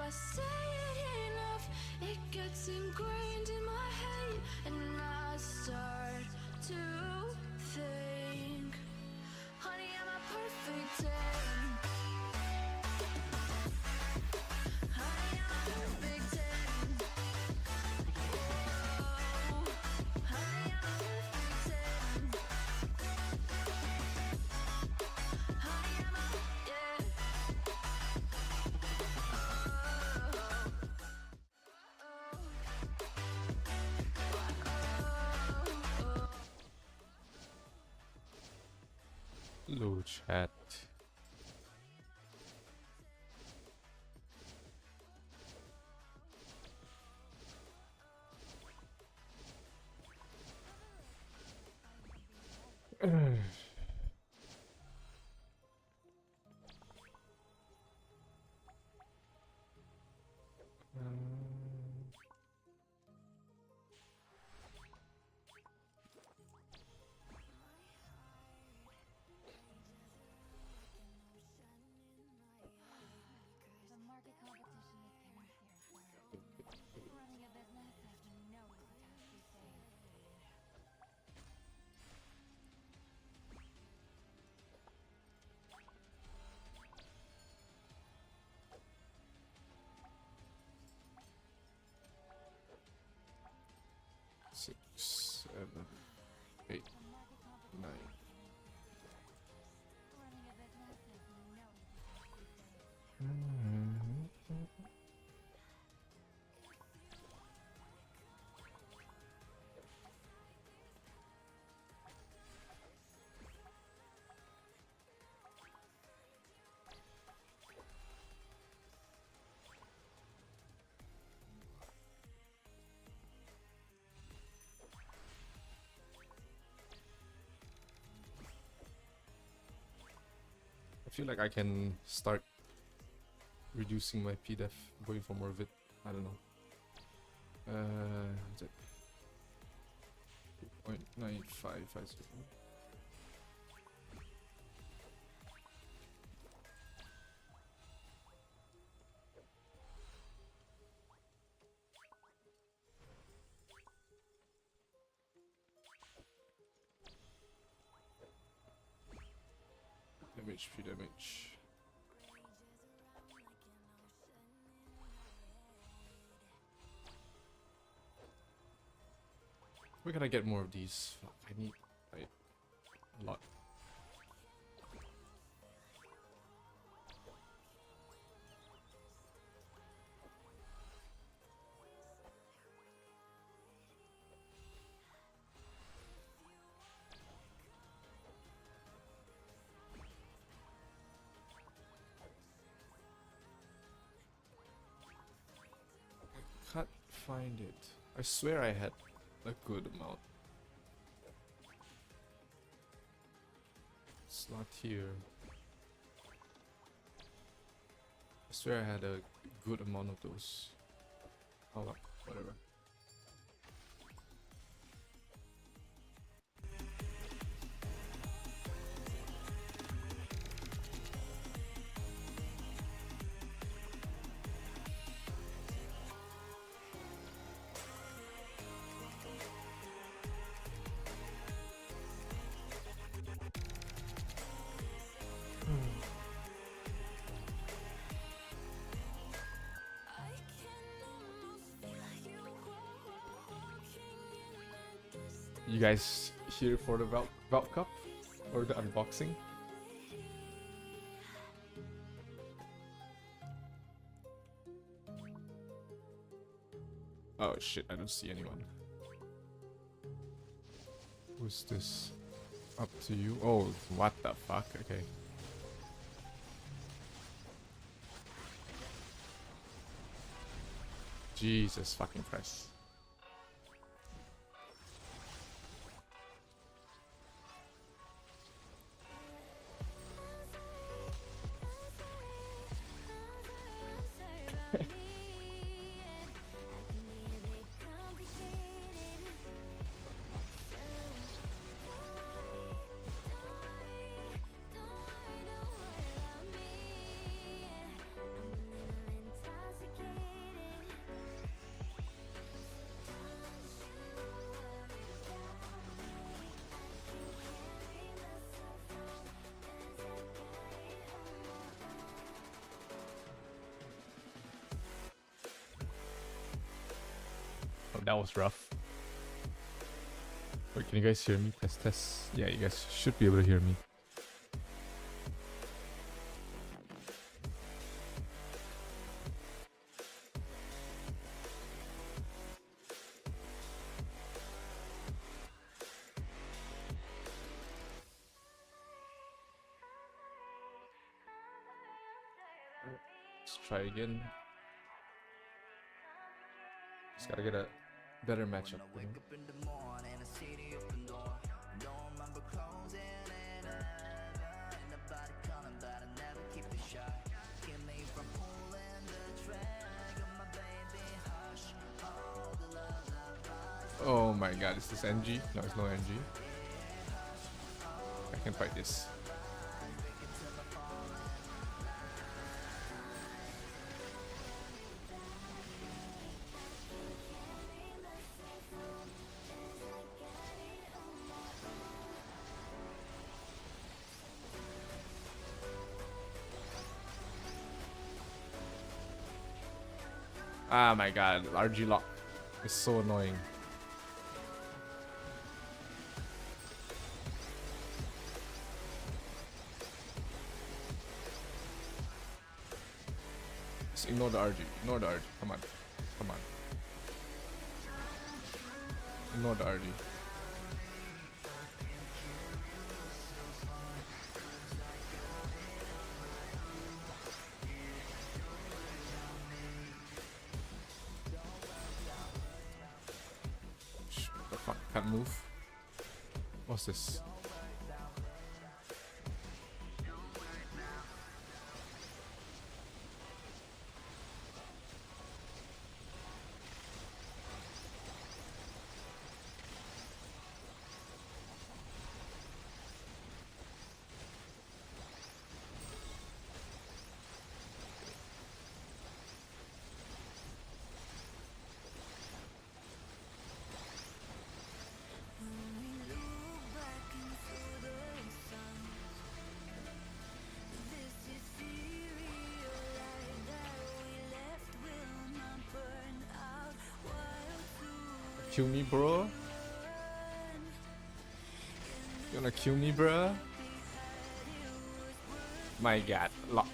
I say it enough, it gets ingrained in my head, and I start to think, honey, I'm a perfect 10. Honey, I'm a perfect 10. Whoa, honey, I'm a perfect 10. Honey, I'm a, yeah. Hello, chat. The market competition is getting fiercer. Running a business, as we know, is a task these days. Six, 7, 8, The market competition 9. running a business, as we know, is a task these days. I feel like I can start reducing my PDEF, going for more of it. I don't know. Is it 2.9550? Damage, free damage. Where can I get more of these? Fuck, I need a lot. I can't find it. I swear I had a good amount. It's not here. I swear I had a good amount of those. Oh well, whatever. You guys here for the Valk Cup? Or the unboxing? Oh shit, I don't see anyone. Who's this? Up to you? Oh, what the fuck? Okay. Jesus fucking Christ. that was rough. Wait, can you guys hear me? Test, test. Yeah, you guys should be able to hear me. Let's try again. Just gotta get a better matchup. You know? Oh my god, is this NG? No, it's no NG. I can fight this. Ah my god, RG lock is so annoying. Just ignore the RG, ignore the RG, come on, come on. Ignore the RG. The fuck, can't move. What's this? Kill me, bro? You wanna kill me, bro? My god, lock.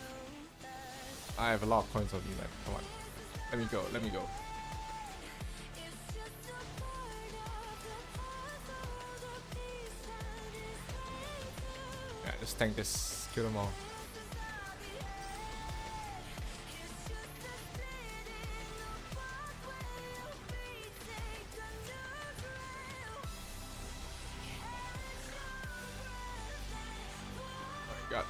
I have a lot of coins on me, man. Come on. Let me go, let me go. Yeah, just tank this. Kill them all. God.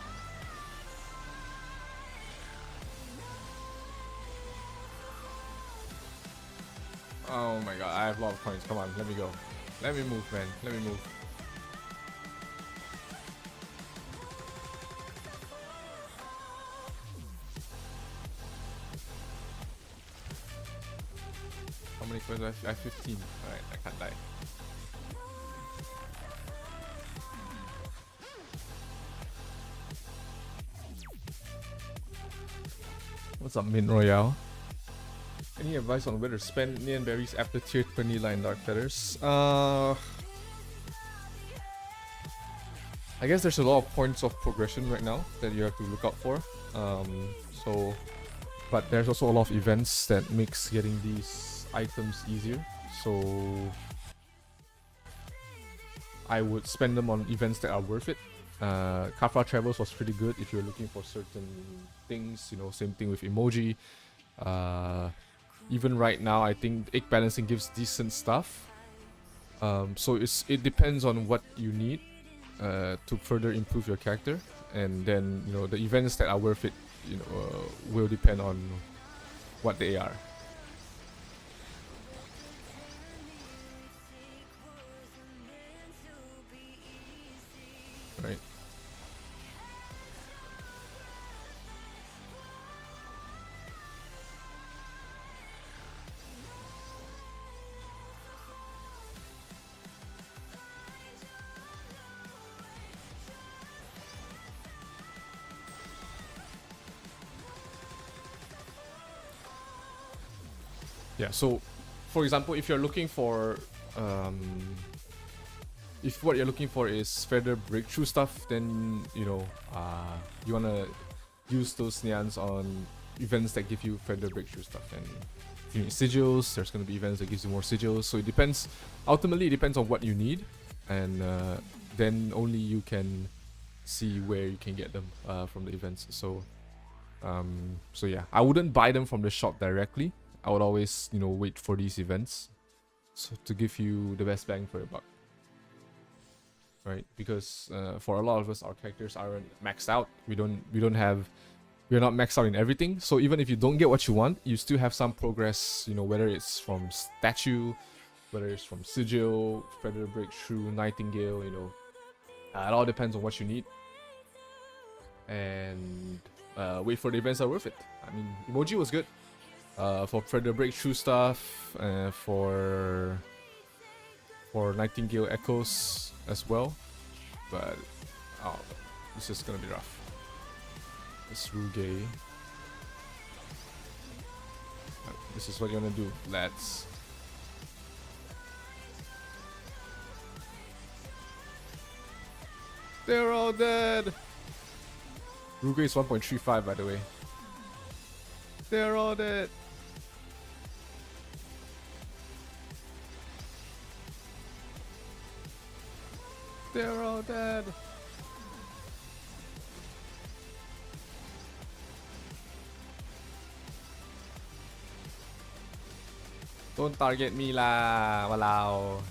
Oh my god, I have a lot of coins. Come on, let me go. Let me move, man. Let me move. How many coins do I have? I have 15. Alright, I can't die. What's up, Mint Royale? Any advice on whether to spend neon berries after tier 20 line dark feathers? I guess there's a lot of points of progression right now that you have to look out for. But there's also a lot of events that makes getting these items easier. So I would spend them on events that are worth it. Kafra Travels was pretty good if you're looking for certain things, you know, same thing with emoji. Even right now, I think egg balancing gives decent stuff. So it depends on what you need to further improve your character, and then, you know, the events that are worth it, you know, will depend on what they are. Right. Yeah, so for example, if you're looking for if what you're looking for is further breakthrough stuff, then you know you wanna use those Nyans on events that give you further breakthrough stuff. And if you need sigils, there's gonna be events that gives you more sigils. So it depends. Ultimately, it depends on what you need, and then only you can see where you can get them from the events. So so yeah, I wouldn't buy them from the shop directly. I would always, you know, wait for these events so to give you the best bang for your buck, right? Because for a lot of us, our characters aren't maxed out. We're not maxed out in everything. So even if you don't get what you want, you still have some progress. You know, whether it's from statue, whether it's from sigil, feather breakthrough, nightingale. You know, it all depends on what you need. And wait for the events that are worth it. I mean, emoji was good. For further breakthrough stuff, for Nightingale Echoes as well, but oh, this is gonna be rough. This Ruge. This is what you wanna do, lads. They're all dead. Ruge is 1.35, by the way. They're all dead. They're all dead. Don't target me lah, walao.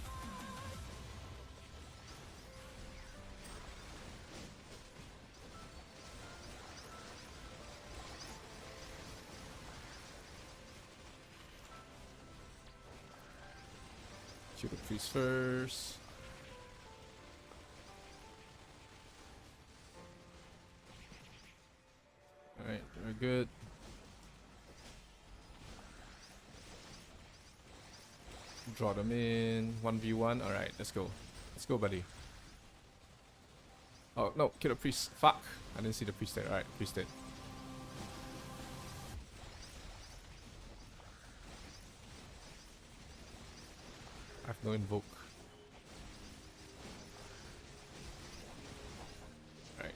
Shoot the priest first. Alright, very good. Draw them in. 1v1. Alright, let's go. Let's go, buddy. Oh, no. Kill the priest. Fuck. I didn't see the priest there. Alright, priest dead. I have no invoke. Alright.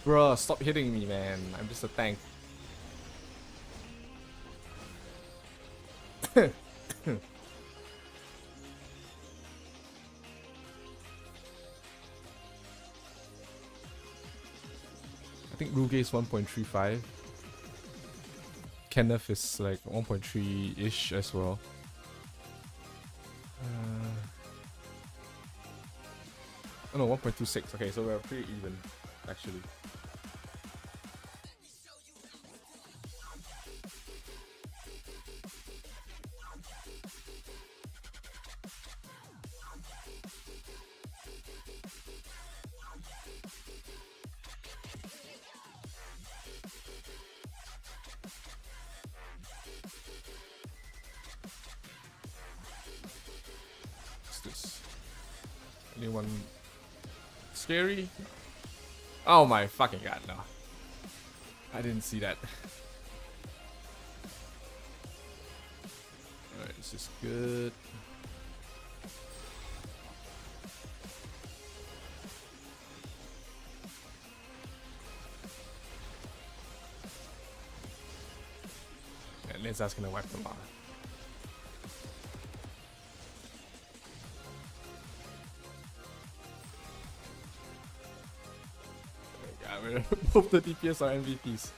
Bruh, stop hitting me, man. I'm just a tank. I think Ruge is 1.35. Kenneth is like 1.3-ish as well. Oh no, 1.26. Okay, so we're pretty even, actually. Anyone scary? Oh my fucking god, no. I didn't see that. Alright, this is good. Yeah, Linza's gonna wipe them off. Both the DPS are MVPs.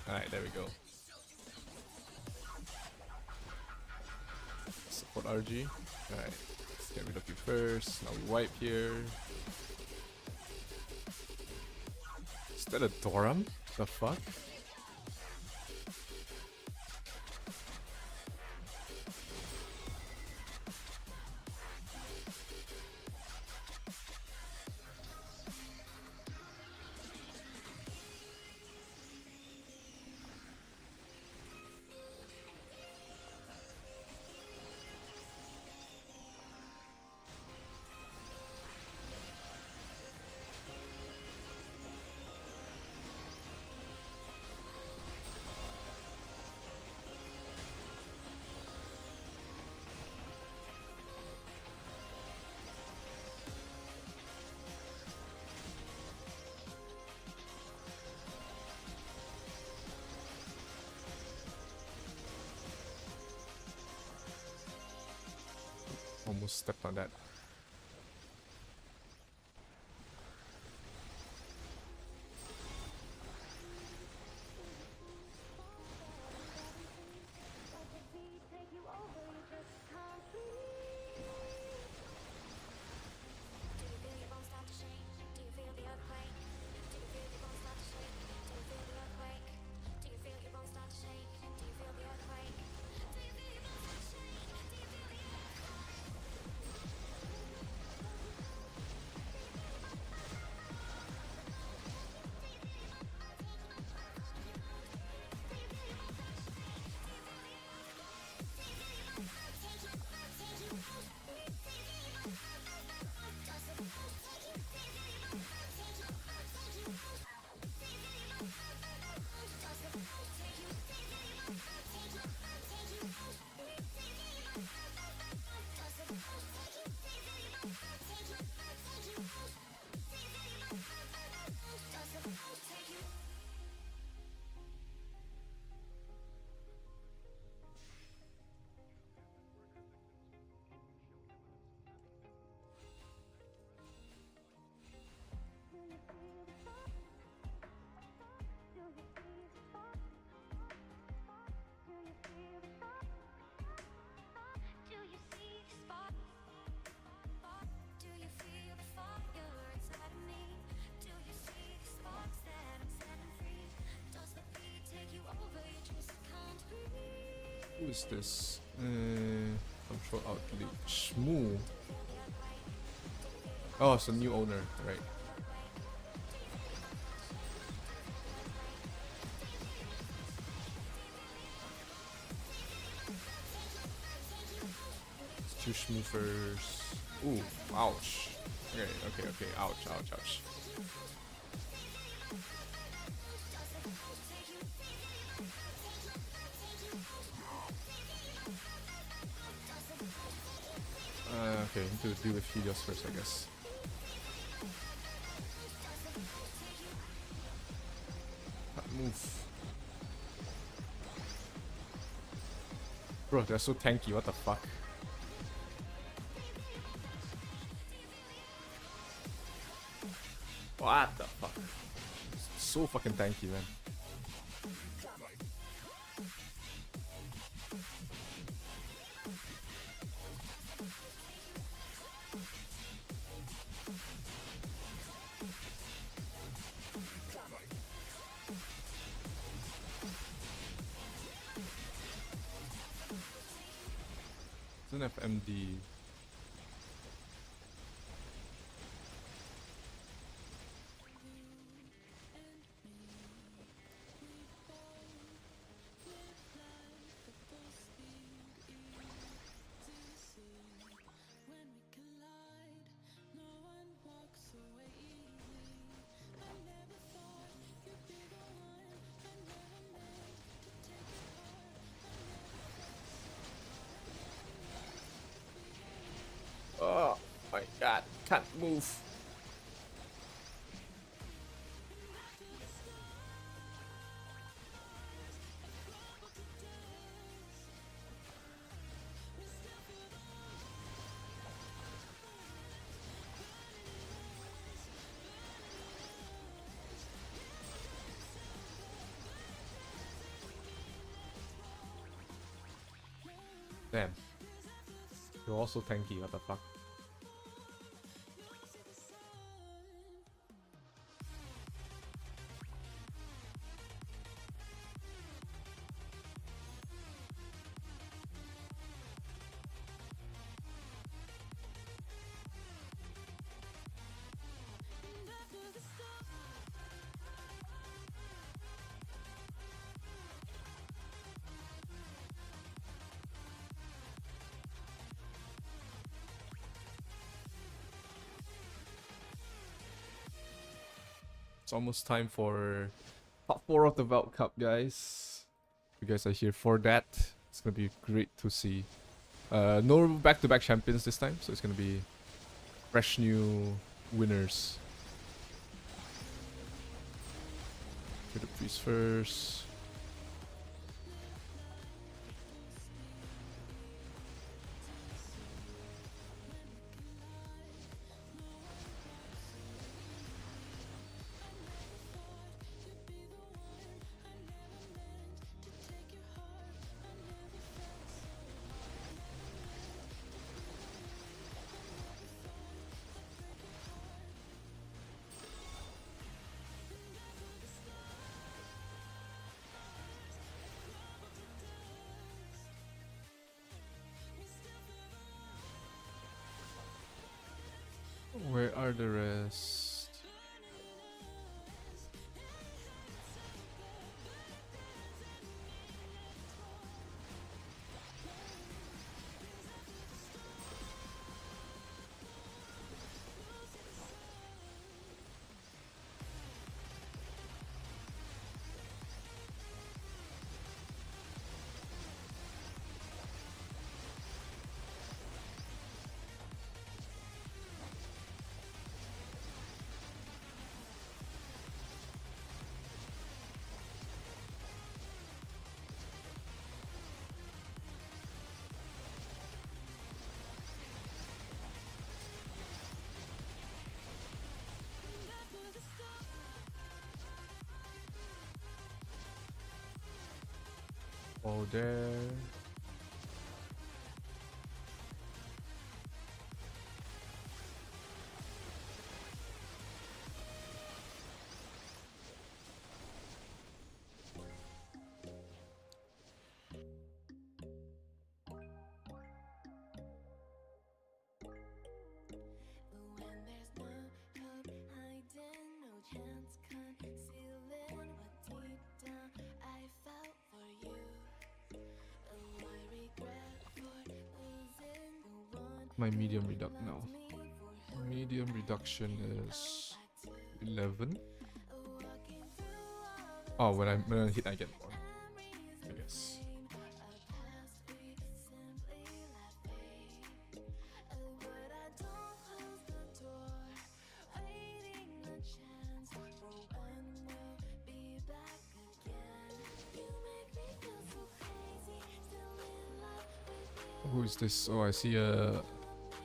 Alright, there we go. Support RG. Alright, let's get rid of you first. Now we wipe here. Is that a Doram? The fuck? almost stepped on that. Who is this? Control Alt Delete. Shmoo. Oh, it's a new owner, right? Let's do Shmoo first. Ooh, ouch. Okay. Ouch. Okay, need to deal with Helios first, I guess. Move. Bro, they're so tanky, what the fuck? What the fuck? So fucking tanky, man. Doesn't have MD. Oh my god, can't move. Damn. You're also tanky, what the fuck? It's almost time for top 4 of the World Cup, guys. You guys are here for that. It's gonna be great to see. No back-to-back champions this time, so it's gonna be fresh new winners. Get the priest first. are the rest? Oh, there. My medium reduct now. Medium reduction is 11. Oh, when I hit, I get more. I guess. Who is this? Oh, I see a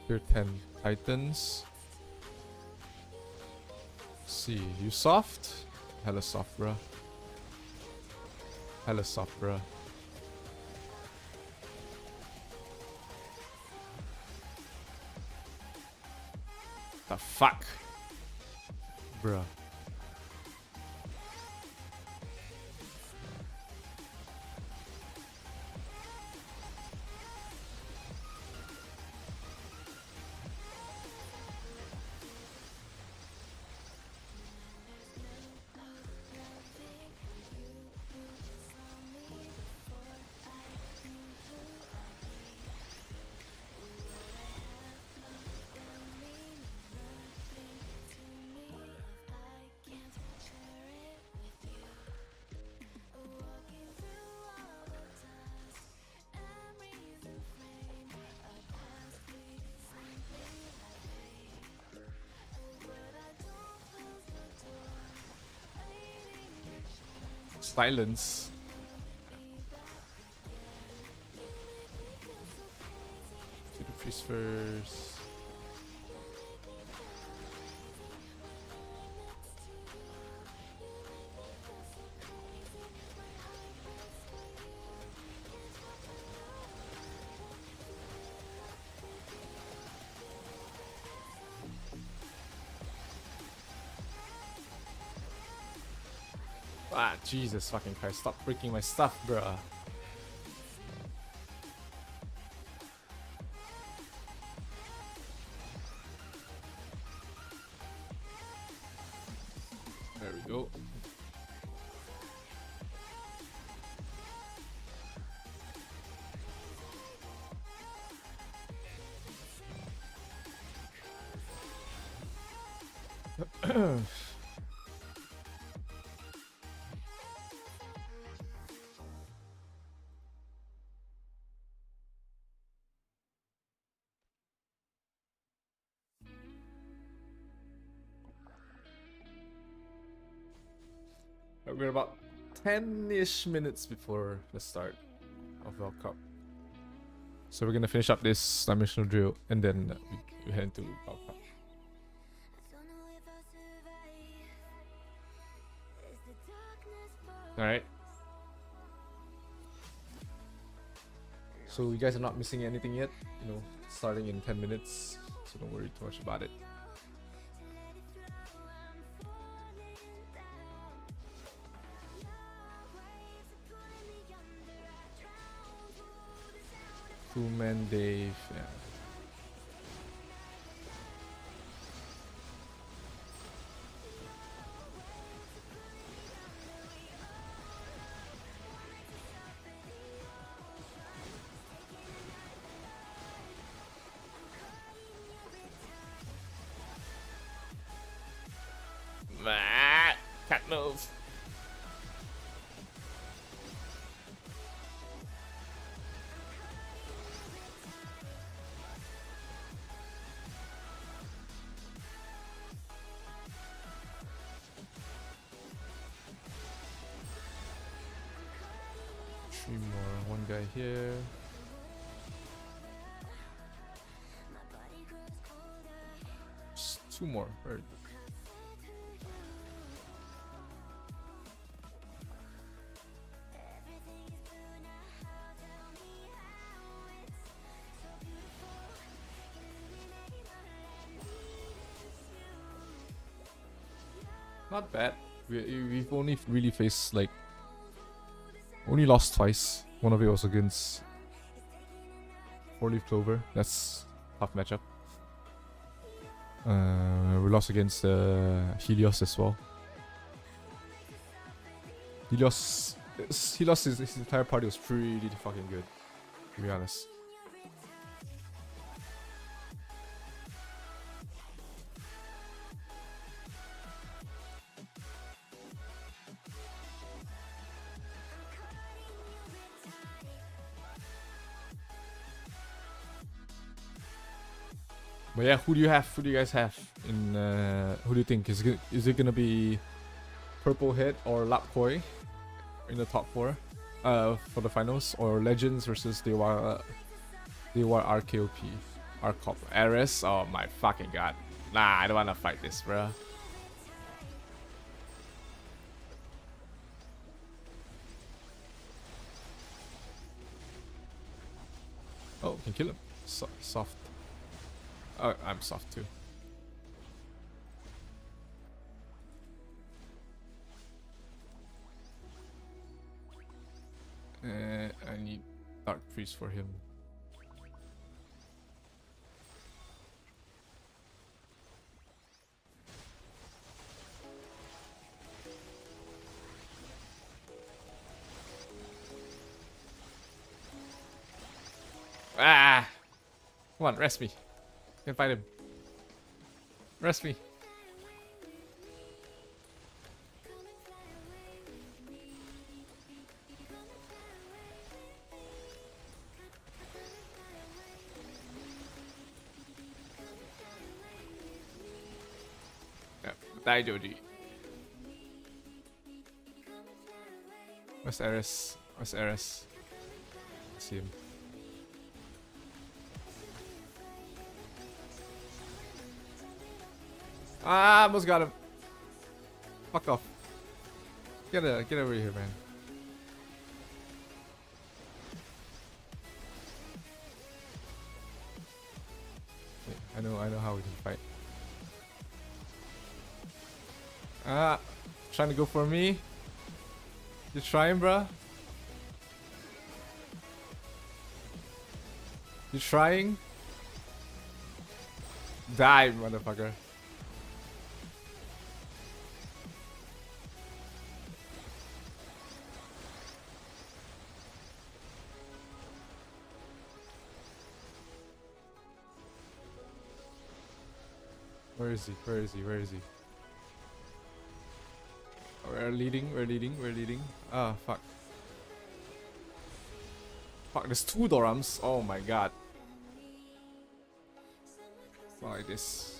tier 10 Titans. Let's see, you soft? Hella soft, bruh. Hella soft, bruh. The fuck? Bruh. Silence. To the priest first. Ah, Jesus fucking Christ, stop breaking my stuff, bruh. There we go. We're about 10-ish minutes before the start of World Cup. So we're gonna finish up this dimensional drill and then we head into World Cup. Alright. So you guys are not missing anything yet. You know, starting in 10 minutes. So don't worry too much about it. Two-man Dave, yeah. Ah, can't move. Three more. One guy here. Just two more. Right. Not bad. We've only really faced like only lost twice. One of it was against 4-leaf clover. That's tough matchup. We lost against Helios as well. Helios, his entire party was pretty fucking good, to be honest. But yeah, who do you have? Who do you guys have? In who do you think is it gonna be Purple Head or Lapkoi in the top 4 for the finals, or Legends versus Dewa RKOP Arop Ares? Oh my fucking god! Nah, I don't wanna fight this, bro. Oh, can kill him. Soft. Oh, I'm soft too. I need Dark Priest for him. Ah! Come on, rest me. Can't fight him. Rest me. Yeah, die Joji. Where's Ares? Where's Ares? I see him. Ah, almost got him. Fuck off. Get over here, man. Wait, I know how we can fight. Ah, trying to go for me. You trying, bruh? You trying? Die, motherfucker. Where is he? Where is he? Where is he? We're leading, we're leading, we're leading. Ah, fuck. Fuck, there's 2 Dorams. Oh my god. Like this.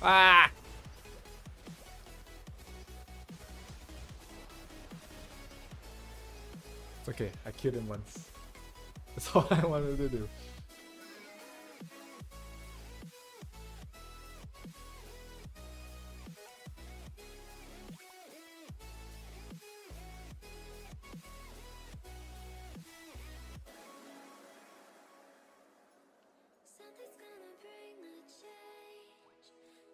Ah! It's okay, I killed him once. That's all I wanted to do. Something's gonna bring the change.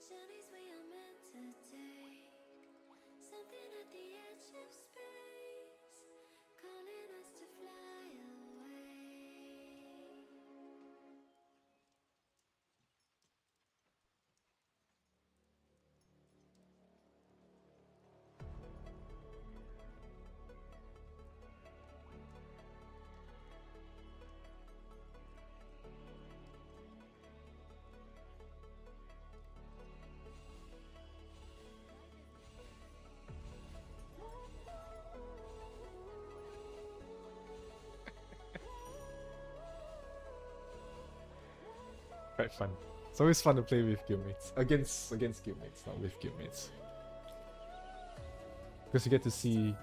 quite fun. It's always fun to play with guildmates. Against guildmates, not with guildmates. Because you get to see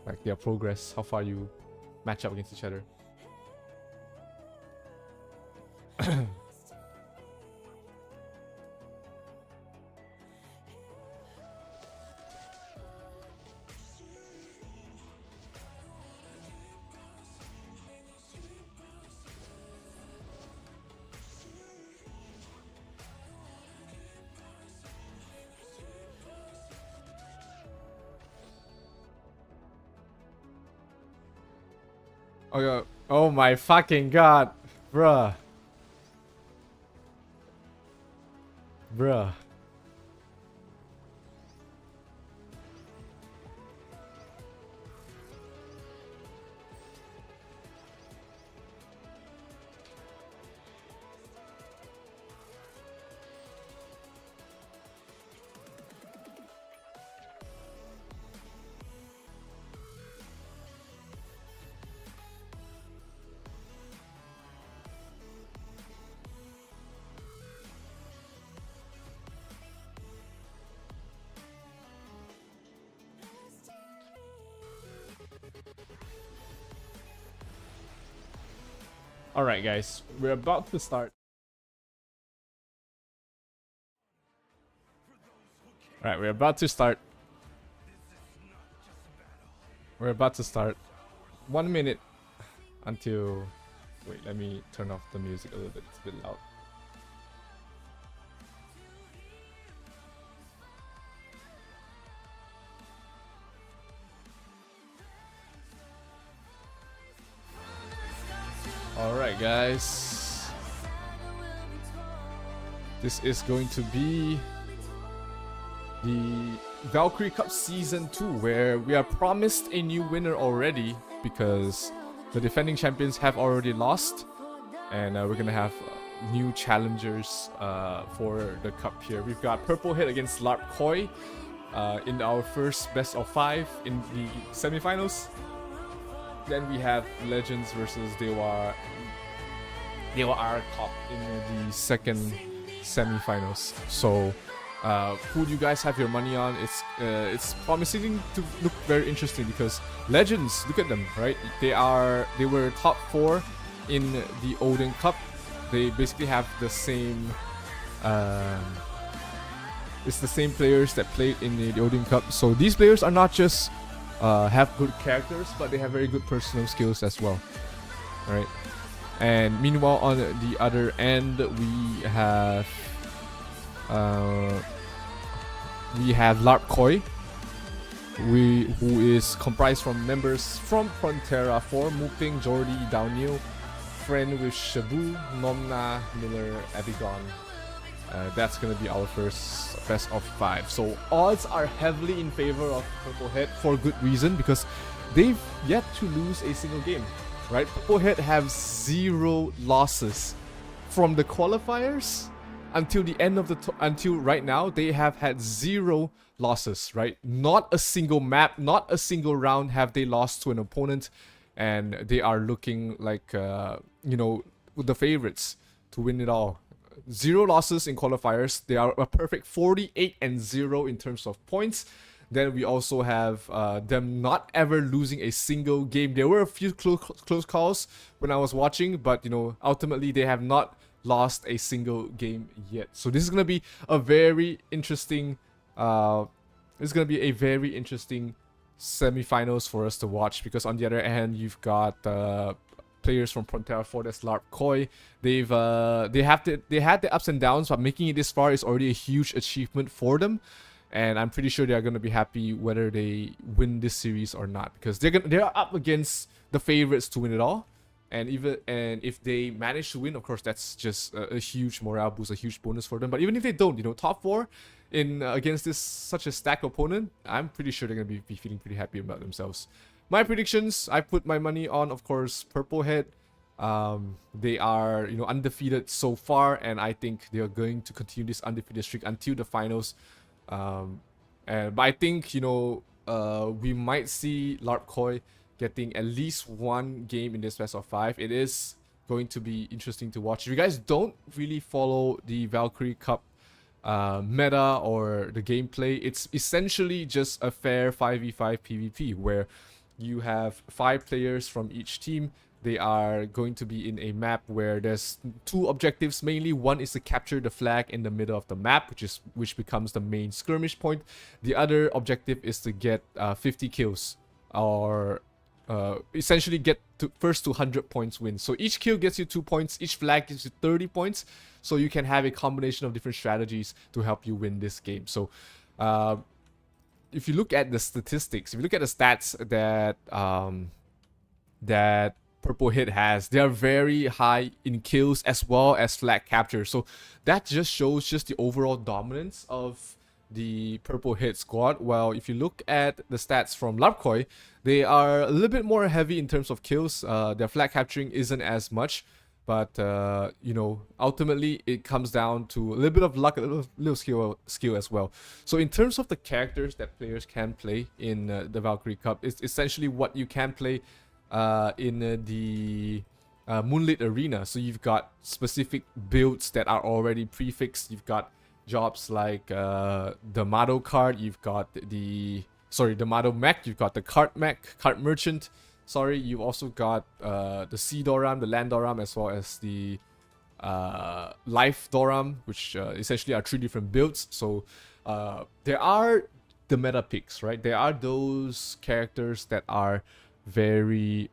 like their progress, how far you match up against each other. Oh, yeah. Oh my fucking god. Bruh. Bruh. Alright guys, we're about to start. Alright, we're about to start. We're about to start. 1 minute until... Wait, let me turn off the music a little bit. It's a bit loud. Alright guys, this is going to be the Valkyrie Cup Season 2, where we are promised a new winner already because the defending champions have already lost, and we're gonna have new challengers for the cup here. We've got Purple Head against LARP Koi in our first best of 5 in the semifinals. Then we have Legends versus Dewa Arop in the second semifinals. So, who do you guys have your money on? It's promising to look very interesting because Legends, look at them, right? They were top 4 in the Odin Cup. They basically have the same. It's the same players that played in the Odin Cup. So these players are not just have good characters, but they have very good personal skills as well. Alright. And meanwhile, on the other end, we have LARP Koi, who is comprised from members from Frontera 4, Muping, Jordi, Downhill, Friend with Shabu, Nomna, Miller, Abigon. That's gonna be our first best of 5. So odds are heavily in favor of Purple Head for good reason, because they've yet to lose a single game, right? Purple Head have 0 losses from the qualifiers until the end of the until right now. They have had 0 losses, right? Not a single map, not a single round have they lost to an opponent, and they are looking like you know, the favorites to win it all. 0 losses in qualifiers. They are a perfect 48-0 in terms of points. Then we also have them not ever losing a single game. There were a few close calls when I was watching, but you know, ultimately they have not lost a single game yet. So this is gonna be a very interesting. Semi-finals for us to watch, because on the other hand, you've got players from Frontera 4, that's LARP Koi. They had the ups and downs, but making it this far is already a huge achievement for them. And I'm pretty sure they are going to be happy whether they win this series or not, because they're up against the favorites to win it all. And if they manage to win, of course, that's just a huge morale boost, a huge bonus for them. But even if they don't, you know, top 4 in against such a stacked opponent, I'm pretty sure they're going to be feeling pretty happy about themselves. My predictions, I put my money on, of course, Purple Head. They are, you know, undefeated so far, and I think they are going to continue this undefeated streak until the finals. But I think, you know, we might see LARP Koi getting at least 1 game in this best of 5. It is going to be interesting to watch. If you guys don't really follow the Valkyrie Cup meta or the gameplay, it's essentially just a fair 5v5 PvP where you have 5 players from each team. They are going to be in a map where there's 2 objectives mainly. One is to capture the flag in the middle of the map, which becomes the main skirmish point. The other objective is to get 50 kills, or essentially get to first to 100 points win. So each kill gets you 2 points, each flag gives you 30 points. So you can have a combination of different strategies to help you win this game. So if you look at the statistics, if you look at the stats that that Purple Hit has, they are very high in kills as well as flag capture. So that just shows just the overall dominance of the Purple Hit squad. While if you look at the stats from Larpkoi, they are a little bit more heavy in terms of kills. Their flag capturing isn't as much, but you know, ultimately it comes down to a little bit of luck, a little skill as well. So in terms of the characters that players can play in the Valkyrie Cup, it's essentially what you can play in the Moonlit Arena. So you've got specific builds that are already prefixed. You've got jobs like the Mado card, you've got the Mado mech, you've got the cart mech, cart merchant. Sorry, you've also got the Sea Doram, the Land Doram, as well as the Life Doram, which essentially are 3 different builds. So there are the meta picks, right? There are those characters that are very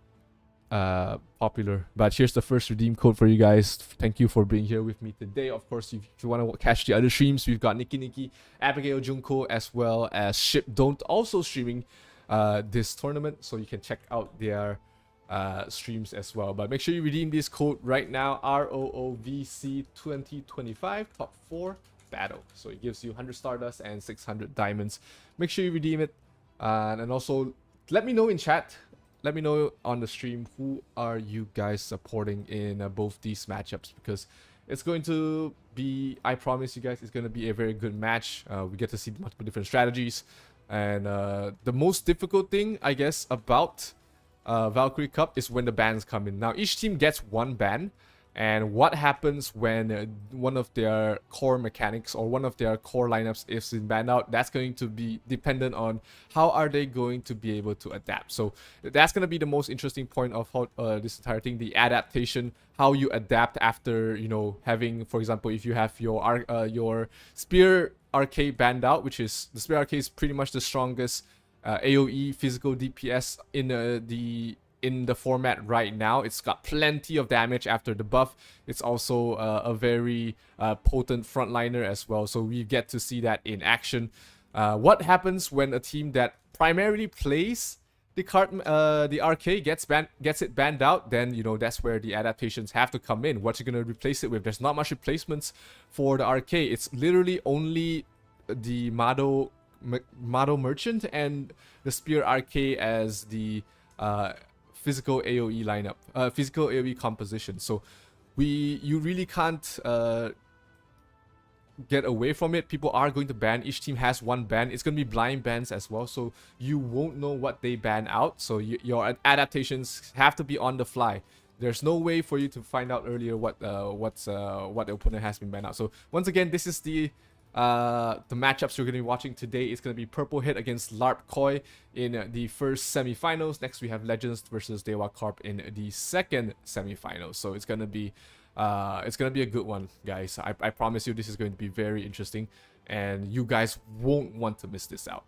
popular. But here's the first redeem code for you guys. Thank you for being here with me today. Of course, if you want to catch the other streams, we've got Nikki, Abigail Junko, as well as Ship Don't also streaming this tournament, so you can check out their streams as well. But make sure you redeem this code right now, ROOVC 2025 top 4 battle. So it gives you 100 Stardust and 600 diamonds. Make sure you redeem it, and also let me know in chat. Let me know on the stream who are you guys supporting in both these matchups, because it's going to be, I promise you guys, it's going to be a very good match. We get to see multiple different strategies, and the most difficult thing, I guess, about Valkyrie Cup is when the bans come in. Now each team gets 1 ban, and what happens when one of their core mechanics or one of their core lineups is banned out, that's going to be dependent on how are they going to be able to adapt. So that's going to be the most interesting point of how, this entire thing, the adaptation, how you adapt after, you know, having, for example, if you have your Spear Arcade banned out, which is, the Spear Arcade is pretty much the strongest AoE physical DPS in the format right now. It's got plenty of damage after the buff. It's also a very potent frontliner as well, so we get to see that in action. What happens when a team that primarily plays the arcade gets it banned out? Then, you know, that's where the adaptations have to come in. What you're gonna replace it with? There's not much replacements for the arcade. It's literally only the Mado Merchant and the Spear Arcade as the physical AoE lineup, physical AoE composition. So you really can't get away from it. People are going to ban. Each team has 1 ban. It's going to be blind bans as well, so you won't know what they ban out. So your adaptations have to be on the fly. There's no way for you to find out earlier what the opponent has been banned out. So once again, this is the matchups you're going to be watching today. It's going to be Purple Hit against Larpkoi in the first semifinals. Next we have Legends versus Dewa Corp in the second semifinals. So it's going to be a good one, guys. I promise you this is going to be very interesting, and you guys won't want to miss this out.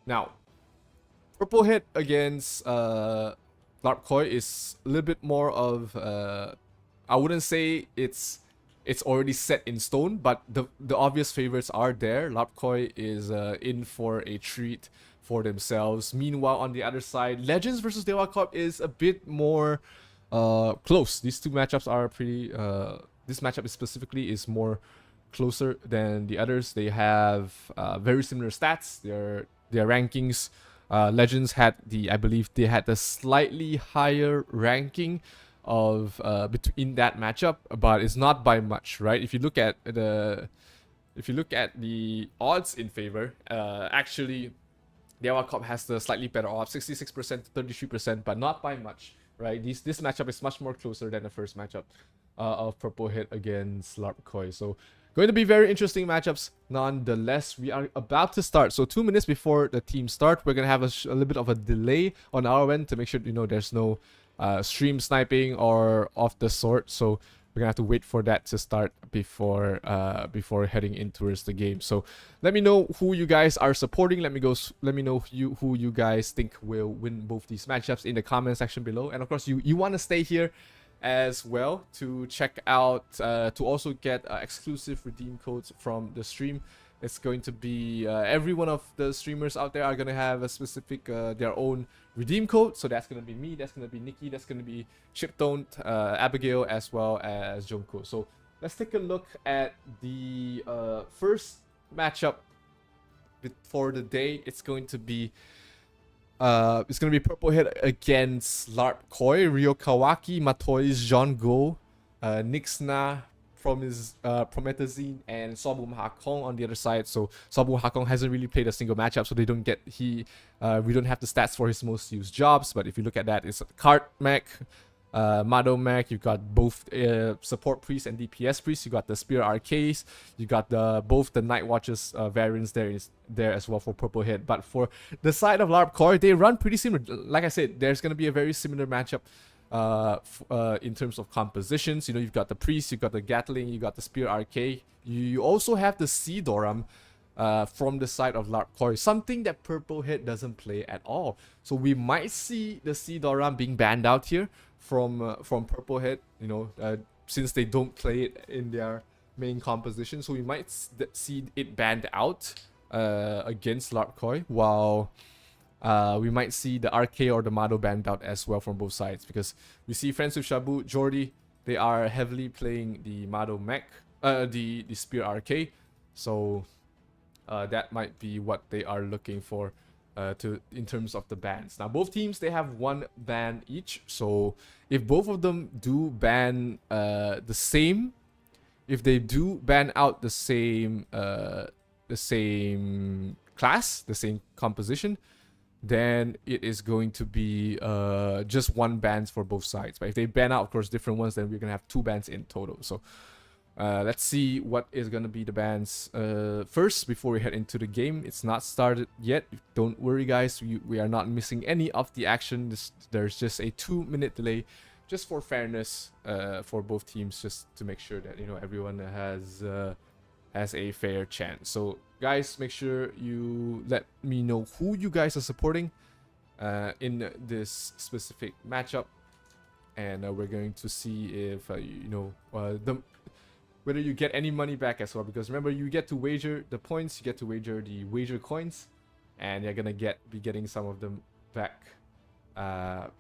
Now, Purple Hit against Larpkoi is a little bit more of I wouldn't say it's already set in stone, but the obvious favorites are there. Larpkoi is in for a treat for themselves. Meanwhile, on the other side, Legends versus Dewa Corp is a bit more close. These two matchups are pretty this matchup specifically is more closer than the others. They have very similar stats. Their rankings, Legends had I believe they had the slightly higher ranking of between that matchup, but it's not by much, right? If you look at the odds in favor, actually Dewa Corp has the slightly better odds, 66% to 33%, but not by much, right? This matchup is much more closer than the first matchup of Purple Hit against Larpkoi. So going to be very interesting matchups nonetheless. We are about to start. So 2 minutes before the team start, we're going to have a little bit of a delay on our end to make sure, you know, there's no stream sniping or of the sort. So we're gonna have to wait for that to start before heading in towards the game. So let me know who you guys are supporting. Let me know who you guys think will win both these matchups in the comment section below. And of course, you want to stay here as well to check out to also get exclusive redeem codes from the stream. It's going to be every one of the streamers out there are gonna have a specific their own redeem code. So that's gonna be me, that's gonna be Nikki, that's gonna be Chiptone, Abigail, as well as Junko. So let's take a look at the first matchup for the day. It's going to be Purple Hit against Larpkoi, Ryo Kawaki, Matoi's Jean Go, Nixna, Promethazine, and Sobum Hakong on the other side. So Sobum Hakong hasn't really played a single matchup, so we don't have the stats for his most used jobs. But if you look at that, it's Cart Mech, Mado Mech. You've got both support priest and DPS priest. You got the Spear Arcades. You got both the Night Watches variants there as well for Purple Hit. But for the side of Larpkoi, they run pretty similar. Like I said, there's gonna be a very similar matchup in terms of compositions. You know, you've got the priest, you've got the Gatling, you got the Spear Arcade. You also have the Sea Doram from the side of Larpkoi, something that Purple Hit doesn't play at all. So we might see the Sea Doram being banned out here from Purple Hit, you know, since they don't play it in their main composition. So we might see it banned out against Larpkoi, while we might see the RK or the Mado banned out as well from both sides, because we see friends with Shabu, Jordi, they are heavily playing the Mado Mech, the Spear RK. So that might be what they are looking for in terms of the bans. Now both teams, they have one ban each. So if both of them do ban the same, if they do ban out the same class, the same composition, then it is going to be just one bans for both sides. But if they ban out, of course, different ones, then we're gonna have two bans in total. So let's see what is gonna be the bans first before we head into the game. It's not started yet. Don't worry, guys. We are not missing any of the action. There's just a 2-minute delay, just for fairness for both teams, just to make sure that, you know, everyone has a fair chance. So guys, make sure you let me know who you guys are supporting in this specific matchup, and we're going to see if you know whether you get any money back as well, because remember, you get to wager the points, you get to wager the wager coins, and you're gonna be getting some of them back. At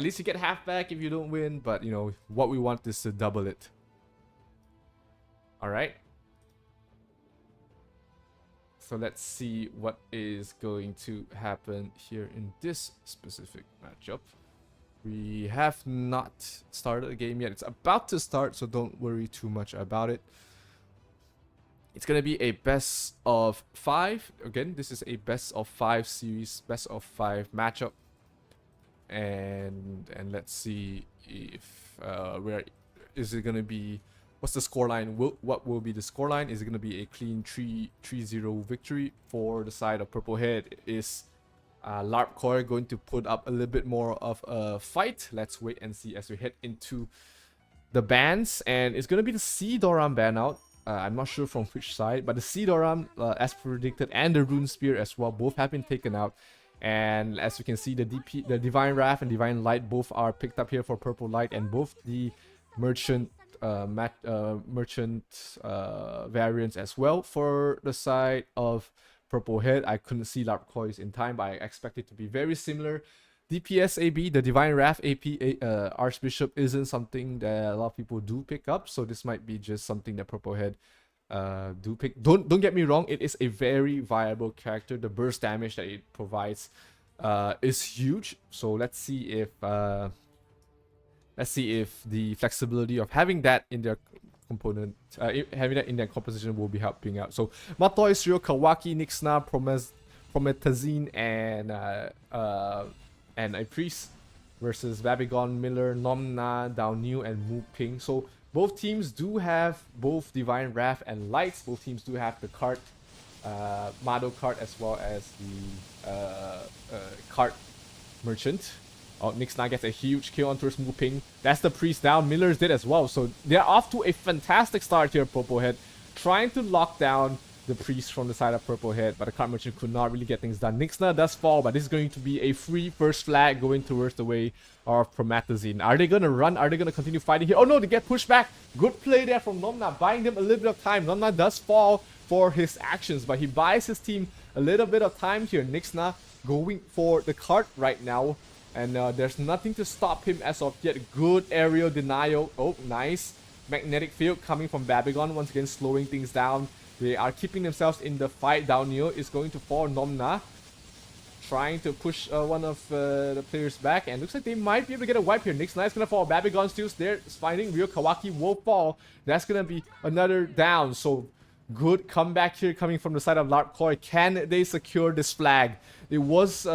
least you get half back if you don't win, but you know what we want is to double it. All right. So let's see what is going to happen here in this specific matchup. We have not started the game yet. It's about to start, so don't worry too much about it. It's going to be a best of 5. Again, this is a best of 5 series, best of 5 matchup. And let's see if is it going to be, what's the scoreline? What will be the scoreline? Is it going to be a clean 3-0 victory for the side of Purple Head? Is Larpkoi going to put up a little bit more of a fight? Let's wait and see as we head into the bans. And it's going to be the Sea Doram ban out. I'm not sure from which side, but the Sea Doram, as predicted, and the Rune Spear as well, both have been taken out. And as you can see, the Divine Wrath and Divine Light both are picked up here for Purple Light, and both the Merchant variants as well for the side of Purple Head. I couldn't see Larpkoi's in time, but I expect it to be very similar. DPS AB, the Divine Wrath AP Archbishop isn't something that a lot of people do pick up, so this might be just something that Purple Head do pick. Don't get me wrong, it is a very viable character. The burst damage that it provides is huge. So let's see if the flexibility of having that in their component, having that in their composition will be helping out. So Matoi, Ryo, Kawaki, Nixna, Promethazine, and a priest. versus Babigon, Miller, Nomna, Daonew, and Mu Ping. So both teams do have both Divine Wrath and Lights. Both teams do have the card, Mado card, as well as the card Merchant. Oh, Nixna gets a huge kill on towards Mu Ping. That's the priest down. Miller's did as well. So they're off to a fantastic start here, Purple Head. Trying to lock down the priest from the side of Purple Head, but the card merchant could not really get things done. Nixna does fall, but this is going to be a free first flag going towards the way of Promethazine. Are they going to run? Are they going to continue fighting here? Oh no, they get pushed back. Good play there from Nomna, buying them a little bit of time. Nomna does fall for his actions, but he buys his team a little bit of time here. Nixna going for the card right now. And there's nothing to stop him as of yet. Good aerial denial. Oh, nice. Magnetic field coming from Babigon. Once again, slowing things down. They are keeping themselves in the fight. Daonew is going to fall. Nomna trying to push one of the players back. And looks like they might be able to get a wipe here. Nixna is going to fall. Babigon still there. Finding Ryo Kawaki will fall. That's going to be another down. So good comeback here coming from the side of Larp Koi. Can they secure this flag? It was...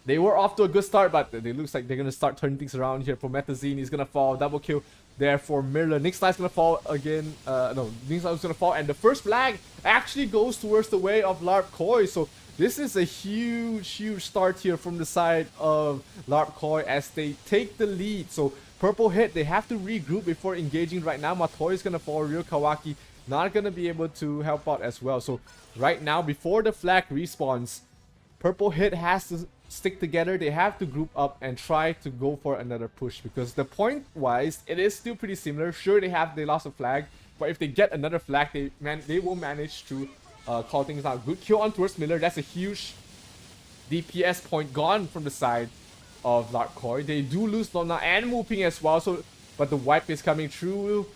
They were off to a good start, but it looks like they're going to start turning things around here. Promethazine is going to fall. Double kill there for Miller. Nixna is going to fall again. No, Nixna is going to fall. And the first flag actually goes towards the way of Larp Koi. So this is a huge start here from the side of Larp Koi as they take the lead. So Purple Head, they have to regroup before engaging right now. Matoi is going to fall. Ryo Kawaki not going to be able to help out as well. So right now, before the flag respawns, Purple Head has to stick together. They have to group up and try to go for another push, because the point wise it is still pretty similar. Sure, they lost a flag, but if they get another flag, they will manage to call things out. Good kill on towards Miller. That's a huge DPS point gone from the side of Larp Koi. They do lose Nomna and Mu Ping as well, so but the wipe is coming through.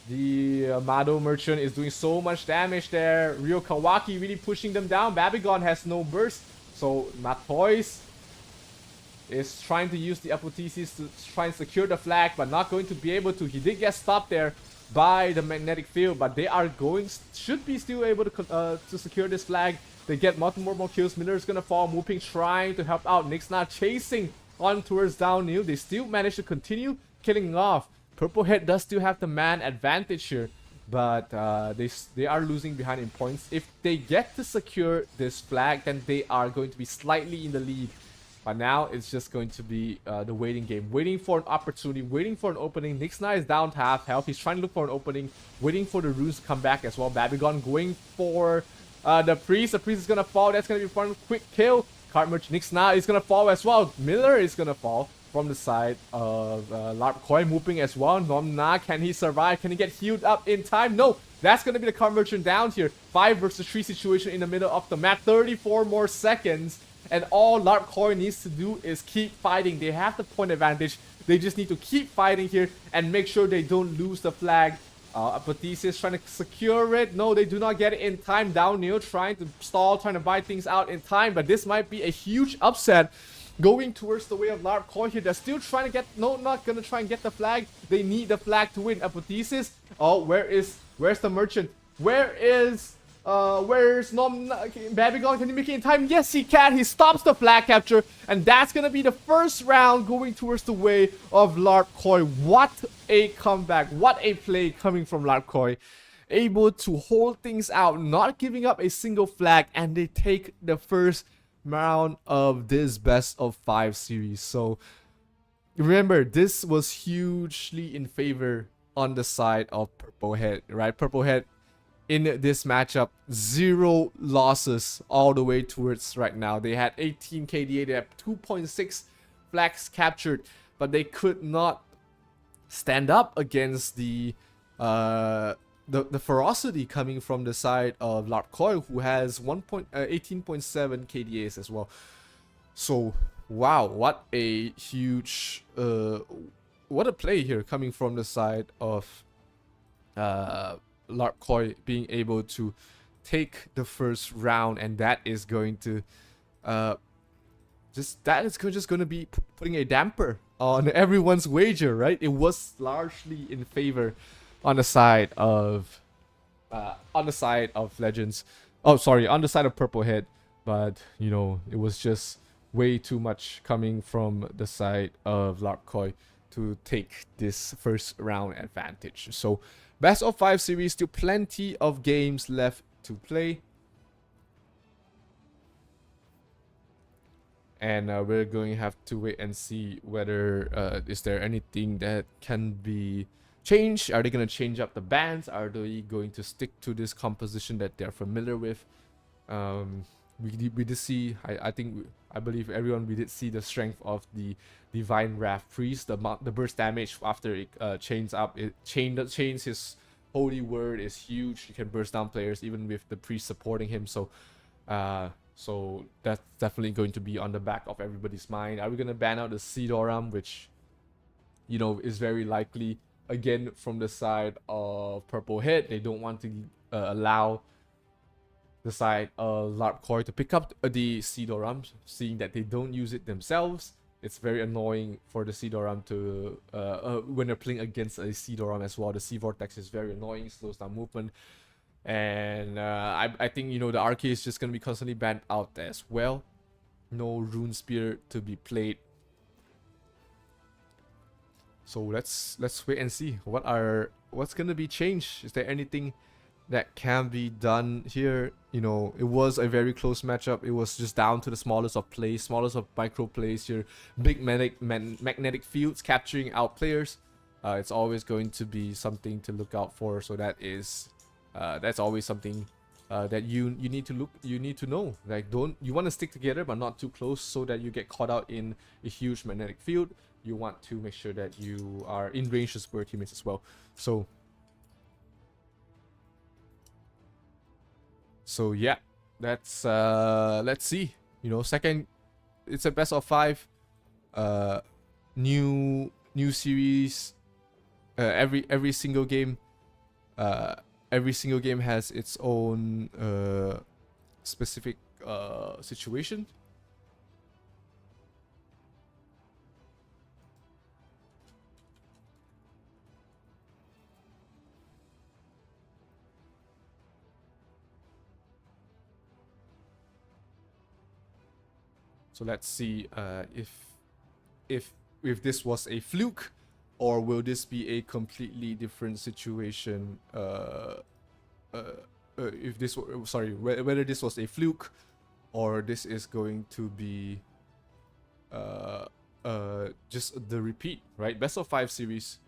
The Mado Merchant is doing so much damage there. Ryo Kawaki really pushing them down. Babigon has no burst. So Matois is trying to use the apotheosis to try and secure the flag, but not going to be able to. He did get stopped there by the magnetic field, but they are should be still able to secure this flag. They get multiple more kills. Miller is gonna fall. Mu Ping trying to help out. Nixna chasing on towards Daonew. They still manage to continue killing off. Purple Head does still have the man advantage here, but they are losing behind in points. If they get to secure this flag, then they are going to be slightly in the lead. But now it's just going to be the waiting game. Waiting for an opportunity, waiting for an opening. Nixna is down to half health. He's trying to look for an opening, waiting for the runes to come back as well. Babigon going for the priest. The priest is going to fall. That's going to be one quick kill. Card merch Nixna is going to fall as well. Miller is going to fall from the side of Larp Koi. Mu Ping as well. Nomna, can he survive? Can he get healed up in time? No. That's going to be the card merchant down here. 5 versus 3 situation in the middle of the map. 34 more seconds. And all Larp Koi needs to do is keep fighting. They have the point advantage. They just need to keep fighting here and make sure they don't lose the flag. Apotheosis trying to secure it. No, they do not get it in time. Daonew trying to stall, trying to buy things out in time. But this might be a huge upset going towards the way of Larp Koi here. They're still trying to get... No, not going to try and get the flag. They need the flag to win. Apotheosis. Oh, where's the merchant? Where's Nomna? Okay, Babigon, can he make it in time? Yes, he can. He stops the flag capture. And that's going to be the first round going towards the way of Larp Koi. What a comeback. What a play coming from Larp Koi. Able to hold things out, not giving up a single flag. And they take the first round of this best of 5 series. So remember, this was hugely in favor on the side of Purple Head, right? Purple Head in this matchup, 0 losses all the way towards right now. They had 18 KDA, they have 2.6 flags captured, but they could not stand up against the ferocity coming from the side of Larp Koi, who has 18.7 KDAs as well. So wow, what a huge what a play here coming from the side of Larp Koi being able to take the first round, and that is going to just going to be putting a damper on everyone's wager, right? It was largely in favor on the side of Legends. Oh, sorry, on the side of Purple Head, but you know, it was just way too much coming from the side of Larkoi to take this first round advantage. So best of 5 series, still plenty of games left to play. And we're going to have to wait and see whether is there anything that can be changed. Are they going to change up the bands? Are they going to stick to this composition that they're familiar with? We did see, I believe everyone, we did see the strength of the Divine Wrath Priest, the burst damage after it chains up, chains his holy word is huge. You can burst down players even with the priest supporting him. So that's definitely going to be on the back of everybody's mind. Are we gonna ban out the Sidoram, which, you know, is very likely again from the side of Purple Head? They don't want to allow the side of Larkoi to pick up the Sidoram, seeing that they don't use it themselves. It's very annoying for the Sidoram to when they're playing against a Sidoram as well. The Sea Vortex is very annoying, slows down movement. And I think, you know, the RK is just gonna be constantly banned out as well. No Rune Spear to be played. So let's wait and see what's gonna be changed. Is there anything that can be done here? You know, it was a very close matchup. It was just down to the smallest of plays, smallest of micro plays here. Big magnetic fields capturing out players. It's always going to be something to look out for. So that is that's always something that you need to know. Like, you want to stick together but not too close so that you get caught out in a huge magnetic field. You want to make sure that you are in range to support teammates as well. So yeah, that's let's see. You know, second, it's a best of 5. New series. Every single game. Every single game has its own specific situation. So let's see if this was a fluke, or will this be a completely different situation? If this whether this was a fluke, or this is going to be just the repeat, right? Best of 5 series.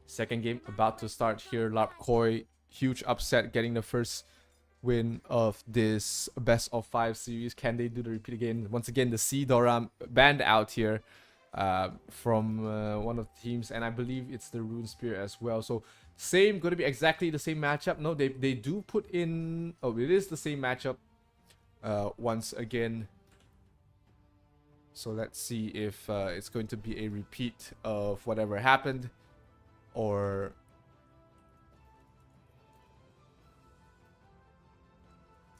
Second game about to start here. Larkoi, huge upset, getting the first win of this best of 5 series. Can they do the repeat again? Once again, the Sidoram banned out here from one of the teams, and I believe it's the Rune Spear as well. So going to be exactly the same matchup. No, they do put in. Oh, it is the same matchup once again. So let's see if it's going to be a repeat of whatever happened, or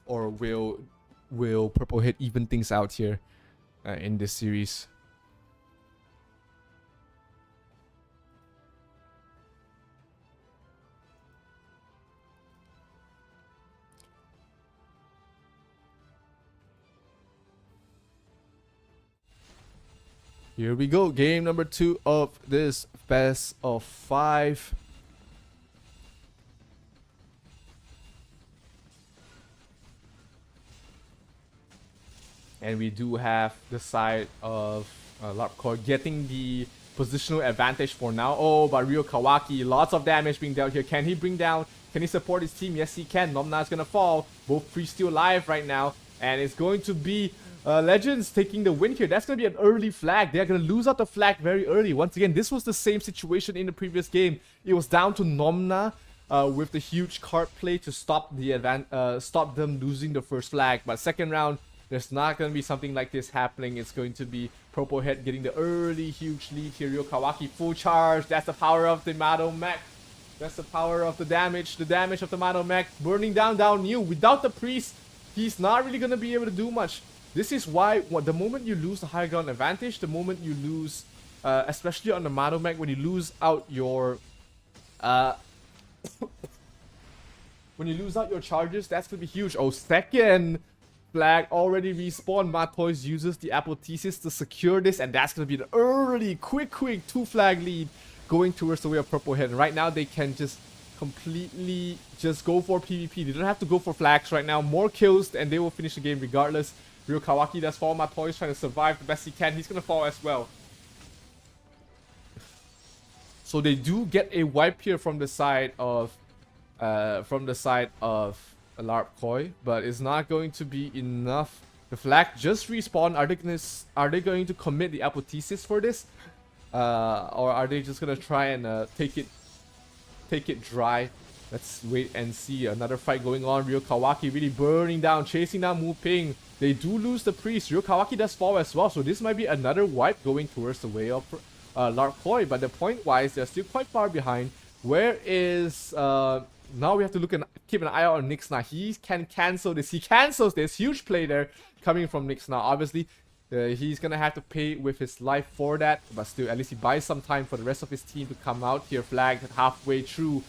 will Purple Head even things out here in this series? Here we go, game number 2 of this best of 5. And we do have the side of Larkoi getting the positional advantage for now. Oh, but Ryo Kawaki, lots of damage being dealt here. Can he bring down? Can he support his team? Yes, he can. Nomna is going to fall. Both priests still alive right now. And it's going to be Legends taking the win here. That's going to be an early flag. They're going to lose out the flag very early. Once again, this was the same situation in the previous game. It was down to Nomna with the huge card play to stop stop them losing the first flag. But second round, there's not going to be something like this happening. It's going to be Purple Head getting the early huge lead here. Ryo Kawaki full charge. That's the power of the Mado Mech. That's the power of the damage. The damage of the Mado Mech burning down New. Without the priest, he's not really going to be able to do much. This is why the moment you lose the high ground advantage, the moment you lose, especially on the Mado Mech, when you lose out your Uh, when you lose out your charges, that's gonna be huge. Oh, second flag already respawned. Matois uses the apotheosis to secure this, and that's gonna be the early, quick 2-flag lead going towards the way of Purple Head. And right now, they can just completely just go for PvP. They don't have to go for flags right now. More kills, and they will finish the game regardless. Ryo Kawaki does fall. Matois trying to survive the best he can. He's gonna fall as well. So they do get a wipe here from the side of LARP Koi, but it's not going to be enough. The flag just respawned. Are they going to commit the apotheosis for this, or are they just gonna try and take it dry? Let's wait and see. Another fight going on. Ryo Kawaki really burning down, chasing down Mu Ping. They do lose the priest. Ryo Kawaki does fall as well, so this might be another wipe going towards the way of LARP Koi. But the point wise, they're still quite far behind. Where is now we have to look and keep an eye out on Nixna. He can cancel this. He cancels this. Huge play there coming from Nixna. Obviously, he's gonna have to pay with his life for that. But still, at least he buys some time for the rest of his team to come out here. Flagged halfway through.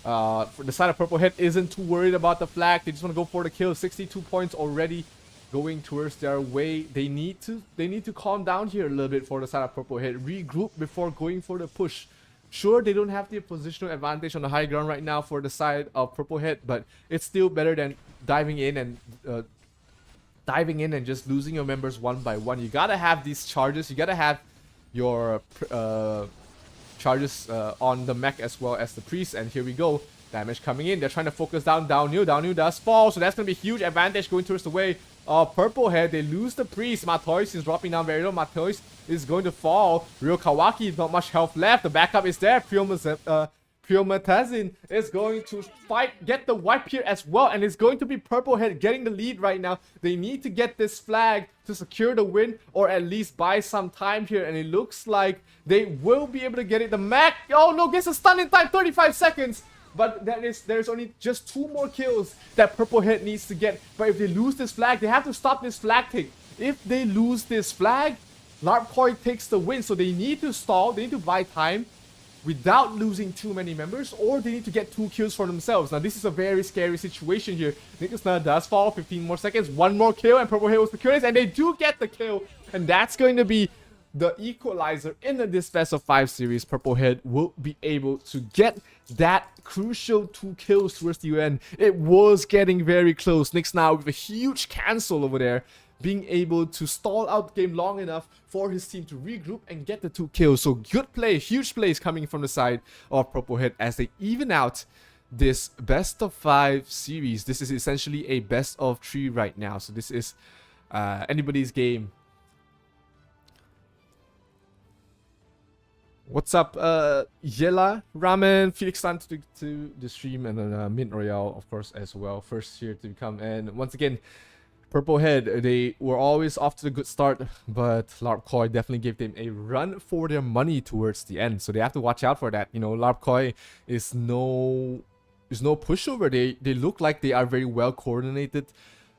For the side of Purple Head isn't too worried about the flag. They just want to go for the kill. 62 points already going towards their way. They need to calm down here a little bit for the side of Purple Head. Regroup before going for the push. Sure, they don't have the positional advantage on the high ground right now for the side of Purple Head, but it's still better than diving in and just losing your members one by one. You gotta have these charges. You gotta have your charges on the mech as well as the priest. And here we go. Damage coming in. They're trying to focus down. Downhill does fall. So that's gonna be a huge advantage going towards the way of Purple Head. They lose the priest. Matois is dropping down very low. Matois is going to fall. Ryo Kawaki, not much health left. The backup is there. Pyomatazin is going to get the wipe here as well. And it's going to be Purple Head getting the lead right now. They need to get this flag to secure the win, or at least buy some time here. And it looks like they will be able to get it. The mech, oh no, gets a stun in time, 35 seconds. But there's only just 2 more kills that Purple Head needs to get. But if they lose this flag, they have to stop this flag take. If they lose this flag, LARP Koi takes the win. So they need to stall, they need to buy time without losing too many members, or they need to get 2 kills for themselves. Now this is a very scary situation here. Nicholasna does fall, 15 more seconds, 1 more kill, and Purple Head will secure this, and they do get the kill. And that's going to be the equalizer in this best of 5 series. Purple Head will be able to get that crucial 2 kills towards the end. It was getting very close. Nix now with a huge cancel over there, being able to stall out the game long enough for his team to regroup and get the 2 kills. So good play, huge plays coming from the side of Purple Head as they even out this best of 5 series. This is essentially a best of 3 right now. So this is anybody's game. What's up, Yella, Ramen, Felix Tan to the stream, and then Mint Royale, of course, as well. First here to come. And once again, Purple Head, they were always off to a good start, but LARP Koi definitely gave them a run for their money towards the end. So they have to watch out for that. You know, LARP Koi is no pushover. They look like they are very well coordinated,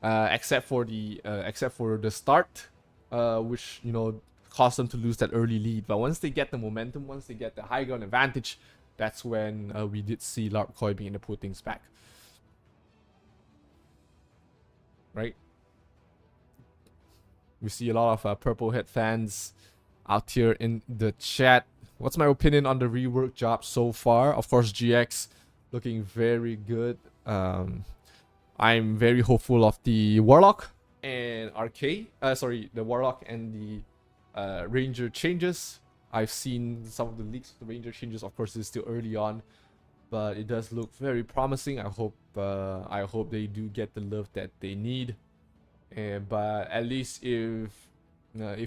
except for the start, which, you know, caused them to lose that early lead. But once they get the momentum, once they get the high ground advantage, that's when we did see LARP Koi being able to put things back. Right? We see a lot of Purple Head fans out here in the chat. What's my opinion on the rework job so far? Of course, GX looking very good. I'm very hopeful of the Warlock and RK. The Warlock and the Ranger changes. I've seen some of the leaks of the Ranger changes. Of course, it's still early on, but it does look very promising. I hope they do get the love that they need. But at least if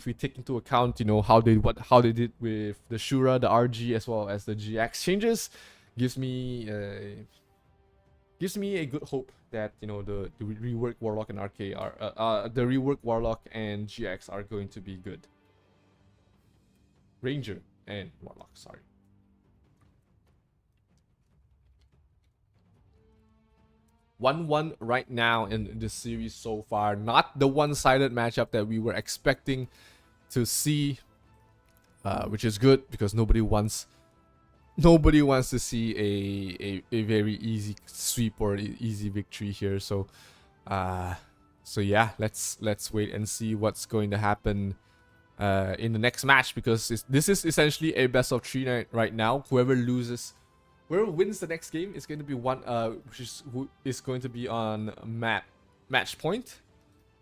we take into account, you know, how they did with the Shura, the RG, as well as the GX changes, gives me a good hope that, you know, the rework Warlock and RK are the rework Warlock and GX are going to be good. Ranger and Warlock, sorry. One right now in this series so far. Not the one-sided matchup that we were expecting to see, which is good because nobody wants nobody wants to see a very easy sweep or easy victory here. So yeah, let's wait and see what's going to happen in the next match, because this is essentially a best of 3 night right now. Whoever wins the next game is going to be who is going to be on match point,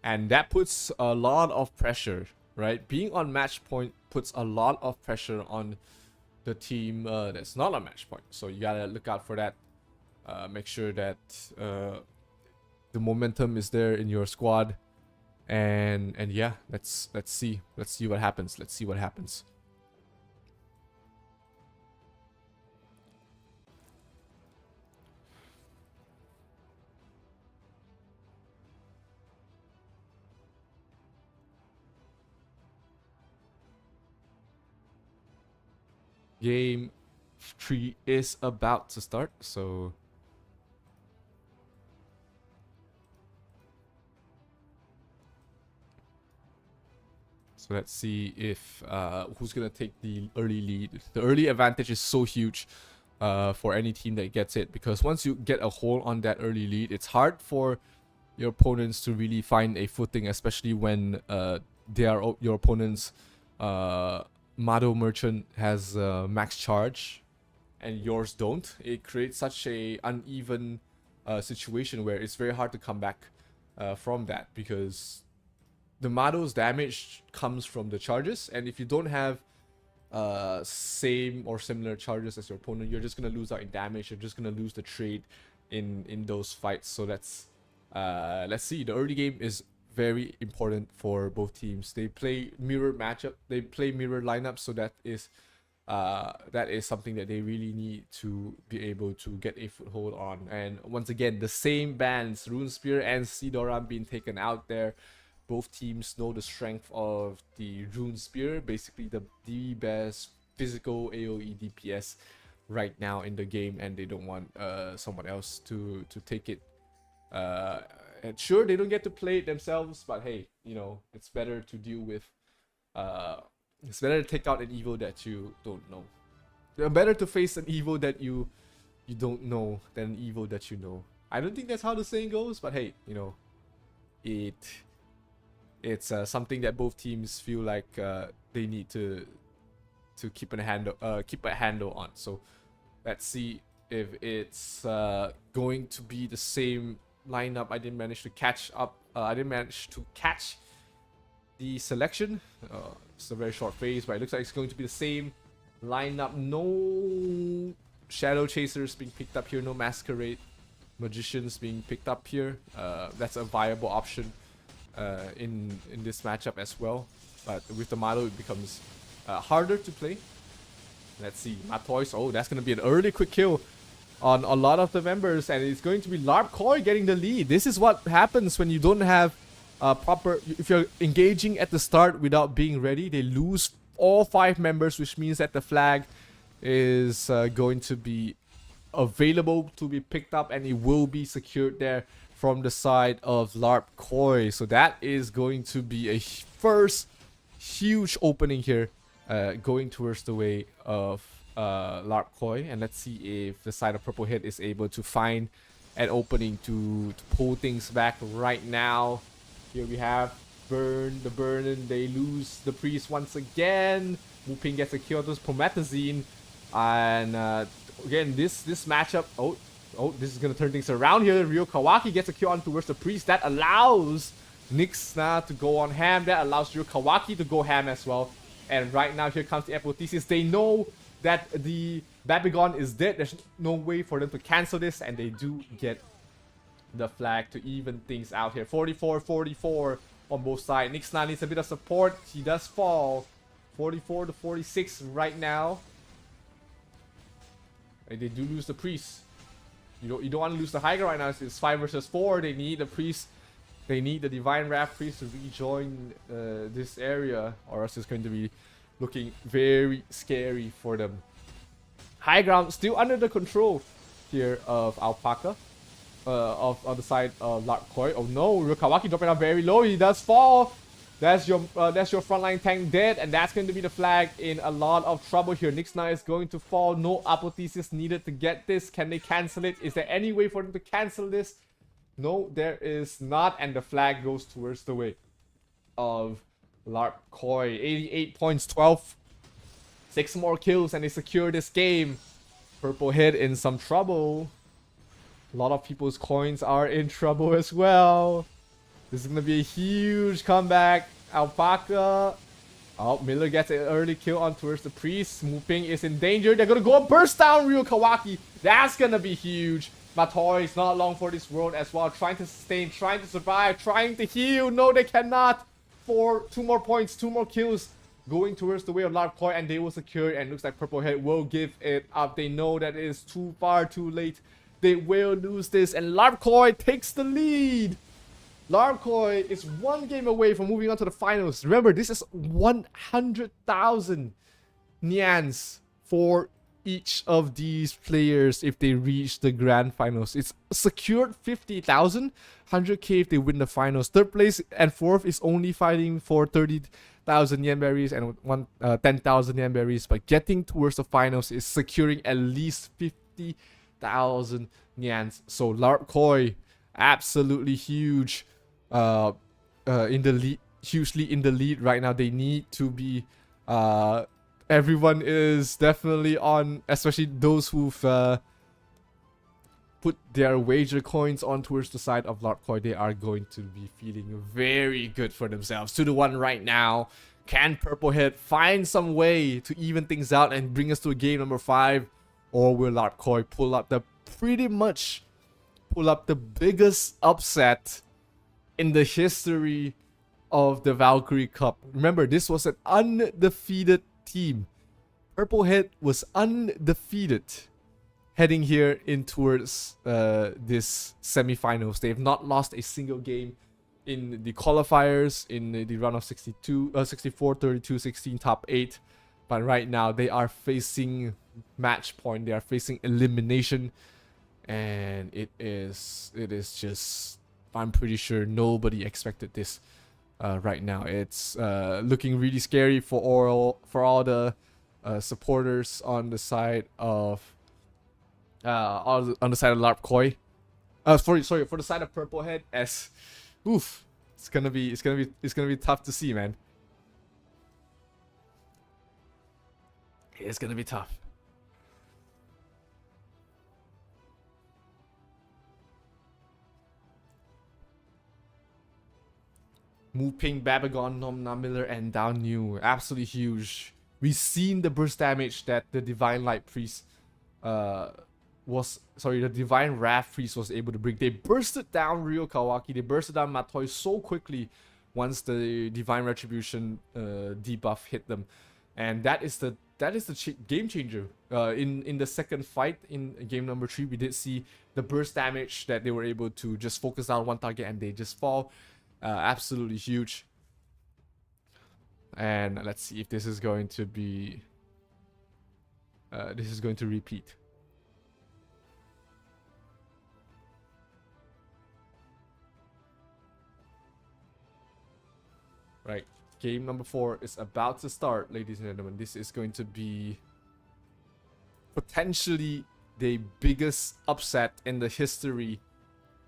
and that puts a lot of pressure, right? Being on match point puts a lot of pressure on the team that's not on match point. So you gotta look out for that. Make sure that the momentum is there in your squad, and yeah, let's see what happens. Let's see what happens. Game 3 is about to start, so let's see if who's gonna take the early lead. The early advantage is so huge for any team that gets it, because once you get a hold on that early lead, it's hard for your opponents to really find a footing, especially when your opponent's Mado Merchant has max charge and yours don't. It creates such a uneven situation where it's very hard to come back from that, because the Mado's damage comes from the charges, and if you don't have same or similar charges as your opponent, you're just gonna lose out in damage. You're just gonna lose the trade in those fights. So let's see. The early game is very important for both teams. They play mirror matchup. They play mirror lineup, so that is something that they really need to be able to get a foothold on. And once again, the same bans, Rune Spear and Sidoran, being taken out there. Both teams know the strength of the Rune Spear, basically the best physical AoE DPS right now in the game, and they don't want someone else to take it. And sure, they don't get to play it themselves, but hey, you know, it's better to deal with. It's better to take out an evil that you don't know. It's better to face an evil that you don't know than an evil that you know. I don't think that's how the saying goes, but hey, you know, it's something that both teams feel like they need to keep a handle on. So let's see if it's going to be the same lineup. I didn't manage to catch up. I didn't manage to catch the selection. It's a very short phase, but it looks like it's going to be the same lineup. No Shadow Chasers being picked up here. No Masquerade Magicians being picked up here. That's a viable option in this matchup as well, but with the Mado it becomes harder to play. Let's see, Matoys. Oh, that's gonna be an early quick kill on a lot of the members, and it's going to be Larp Koi getting the lead. This is what happens when you don't have proper. If you're engaging at the start without being ready, they lose all 5 members, which means that the flag is going to be available to be picked up, and it will be secured there from the side of Larp Koi. So that is going to be a first huge opening here, going towards the way of Larp Koi. And let's see if the side of Purple Head is able to find an opening to pull things back right now. Here we have the burn, and they lose the priest once again. Wuping gets a kill on this Promethazine, and again this matchup. Oh, this is gonna turn things around here. Ryo Kawaki gets a kill on towards the priest. That allows Nixna to go on ham. That allows Ryo Kawaki to go ham as well. And right now, here comes the Apothesis. They know that the Babigon is dead. There's no way for them to cancel this, and they do get the flag to even things out here. 44-44 on both sides. Nixna needs a bit of support. He does fall. 44 to 46 right now. And they do lose the priest. You don't want to lose the high ground right now. It's 5 versus 4. They need the priest. They need the Divine Wrath priest to rejoin this area, or else it's going to be looking very scary for them. High ground still under the control here of Alpaca. On the side of Larp Koi. Oh no, Ryo Kawaki dropping down very low. He does fall. That's your frontline tank dead, and that's going to be the flag in a lot of trouble here. Nixna is going to fall. No apotheosis needed to get this. Can they cancel it? Is there any way for them to cancel this? No, there is not, and the flag goes towards the way of Larp Koi. 88 points, 12. 6 more kills, and they secure this game. Purple Head in some trouble. A lot of people's coins are in trouble as well. This is going to be a huge comeback. Alpaca. Oh, Miller gets an early kill on towards the Priest. Mooping is in danger. They're going to go and burst down Ryu Kawaki. That's going to be huge. Matoy is not long for this world as well. Trying to sustain, trying to survive, trying to heal. No, they cannot. For 2 more points, 2 more kills. Going towards the way of Larp Koi, and they will secure it, and looks like Purple Head will give it up. They know that it is too far too late. They will lose this, and Larp Koi takes the lead. Larp Koi is 1 game away from moving on to the finals. Remember, this is 100,000 nyans for each of these players if they reach the grand finals. It's secured 50,000, 100k if they win the finals. 3rd place and 4th is only fighting for 30,000 yen berries and 10,000 yen berries, but getting towards the finals is securing at least 50,000 nyans. So Larp Koi, absolutely huge, in the lead, hugely in the lead right now. They need to be, everyone is definitely on, especially those who've put their wager coins on towards the side of Larp Koi. They are going to be feeling very good for themselves. 2-1 right now. Can Purple Head find some way to even things out and bring us to a game number 5? Or will Larp Koi pull up the biggest upset in the history of the Valkyrie Cup? Remember, this was an undefeated team. Purple Head was undefeated heading here in towards this semifinals. They have not lost a single game in the qualifiers, in the round of 64, 32, 16, top 8. But right now they are facing match point. They are facing elimination, and it is just, I'm pretty sure nobody expected this. Right now it's looking really scary for all the supporters on the side of on the side of Larp Koi. Sorry, for the side of Purple Head, as oof, it's gonna be tough to see, man. It's gonna be tough. Mooping, Babagon, Nomna, Miller, and Down New. Absolutely huge. We've seen the burst damage that the Divine Light Priest the Divine Wrath Priest was able to bring. They bursted down Ryo Kawaki. They bursted down Matoy so quickly once the Divine Retribution debuff hit them. And that is the game changer. In the second fight, in game number 3, we did see the burst damage that they were able to just focus on one target and they just fall. Absolutely huge. And let's see if this is going to be repeat. Right, game number 4 is about to start, ladies and gentlemen. This is going to be potentially the biggest upset in the history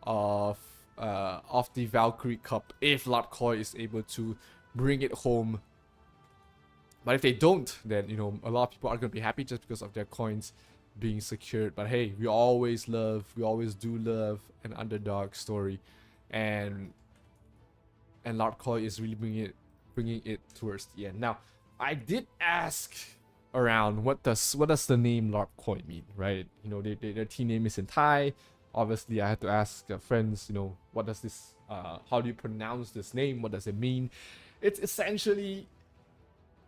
of the Valkyrie Cup, if Larp Koi is able to bring it home. But if they don't, then, you know, a lot of people are going to be happy just because of their coins being secured. But hey, we always do love an underdog story, and Larp Koi is really bringing it towards the end. Now, I did ask around, what does the name Larp Koi mean, right? You know, their team name is in Thai. Obviously, I had to ask friends, you know, what does this, how do you pronounce this name? What does it mean? It's essentially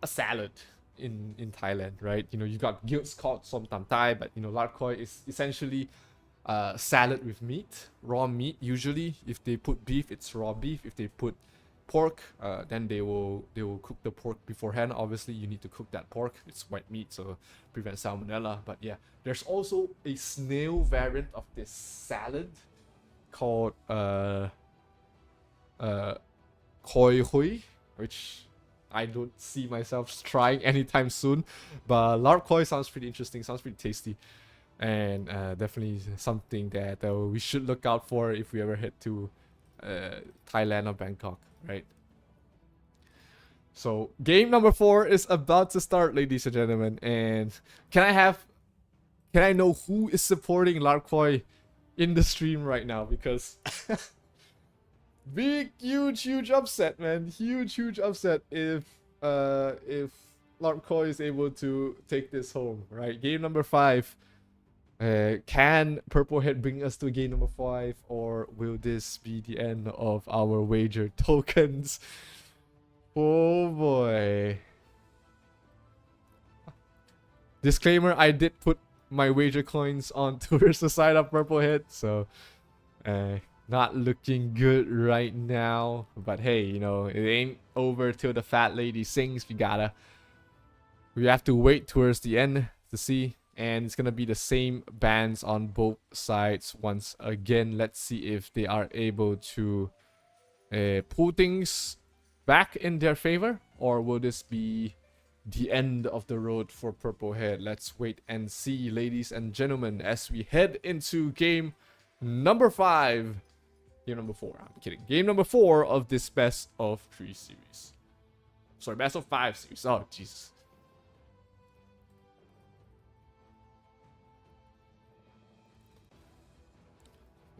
a salad in Thailand, right? You know, you got guilds called Som Tam Thai, but, you know, Larp Koi is essentially salad with meat, raw meat. Usually, if they put beef, it's raw beef. If they put pork, then they will cook the pork beforehand. Obviously, you need to cook that pork. It's white meat, so prevent salmonella. But yeah, there's also a snail variant of this salad called koi hui. which I don't see myself trying anytime soon. But Larkoi sounds pretty interesting, sounds pretty tasty. And definitely something that we should look out for if we ever head to Thailand or Bangkok, right? So game number 4 is about to start, ladies and gentlemen. And can I know who is supporting Larkoi in the stream right now? Because big, huge upset, man. Huge upset if Larkoi is able to take this home, right? Game number 5. Can Purple Head bring us to game number 5, or will this be the end of our wager tokens? Oh boy. Disclaimer, I did put my wager coins on towards the side of Purple Head, so not looking good right now. But hey, you know, it ain't over till the fat lady sings. We have to wait towards the end to see. And it's gonna be the same bans on both sides once again. Let's see if they are able to pull things back in their favor, or will this be the end of the road for Purple Head? Let's wait and see, ladies and gentlemen, as we head into game number 5. Game number 4, I'm kidding. Game number 4 of this best of 3 series. Sorry, best of 5 series. Oh, Jesus.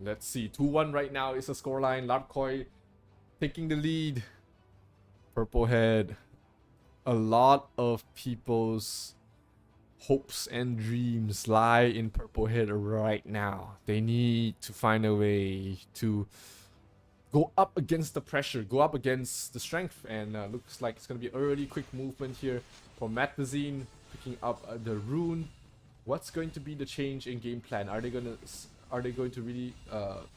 Let's see. 2-1 right now is the scoreline. Larkoi taking the lead. Purple Head. A lot of people's hopes and dreams lie in Purple Head right now. They need to find a way to go up against the pressure, go up against the strength. And looks like it's going to be early quick movement here for Matazine, picking up the rune. What's going to be the change in game plan? Are they going to really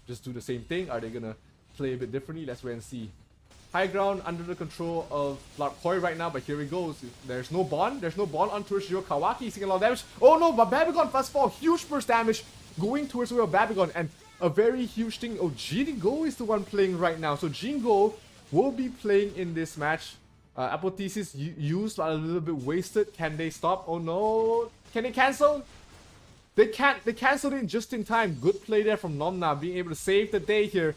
just do the same thing? Are they gonna play a bit differently? Let's wait and see. High ground under the control of Larkoi right now, but here he goes. There's no bond. There's no bond on towards Kawaki. He's taking a lot of damage. Oh no, but Babagon fast fall. Huge burst damage going towards the way of Babagon, and a very huge thing. Oh, Jingo is the one playing right now. So Jingo will be playing in this match. Apothesis used a little bit wasted. Can they stop? Oh no. Can they cancel? They can't. They canceled it just in time. Good play there from Nomna, being able to save the day here.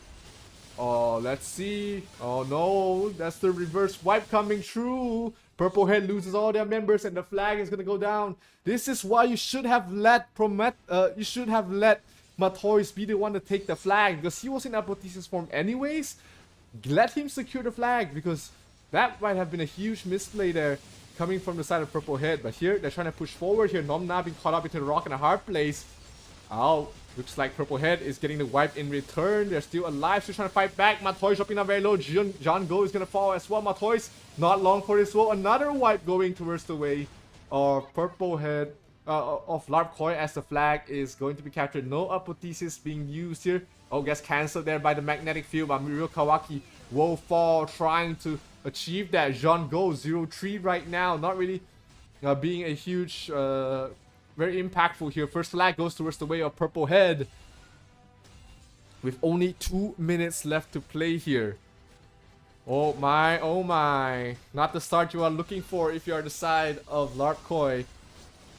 Oh, let's see. Oh no, that's the reverse wipe coming through. Purple Head loses all their members, and the flag is gonna go down. This is why you should have let Matois be the one to take the flag, because he was in Apothesis form anyways. Let him secure the flag, because that might have been a huge misplay there, coming from the side of Purple Head. But here, they're trying to push forward here. Nomna being caught up into the rock and a hard place. Oh, looks like Purple Head is getting the wipe in return. They're still alive, still trying to fight back. Matois dropping down very low. John Go is going to fall as well. Matois, not long for this well. Another wipe going towards the way of Purple Head, of Larkoi, as the flag is going to be captured. No apothesis being used here. Oh, gets cancelled there by the magnetic field. But Mirio Kawaki will fall, trying to achieve that. Jean Go 0-3 right now, not really being a huge, very impactful here. First flag goes towards the way of Purple Head, with only 2 minutes left to play here. Oh my, not the start you are looking for if you are the side of Larkoi.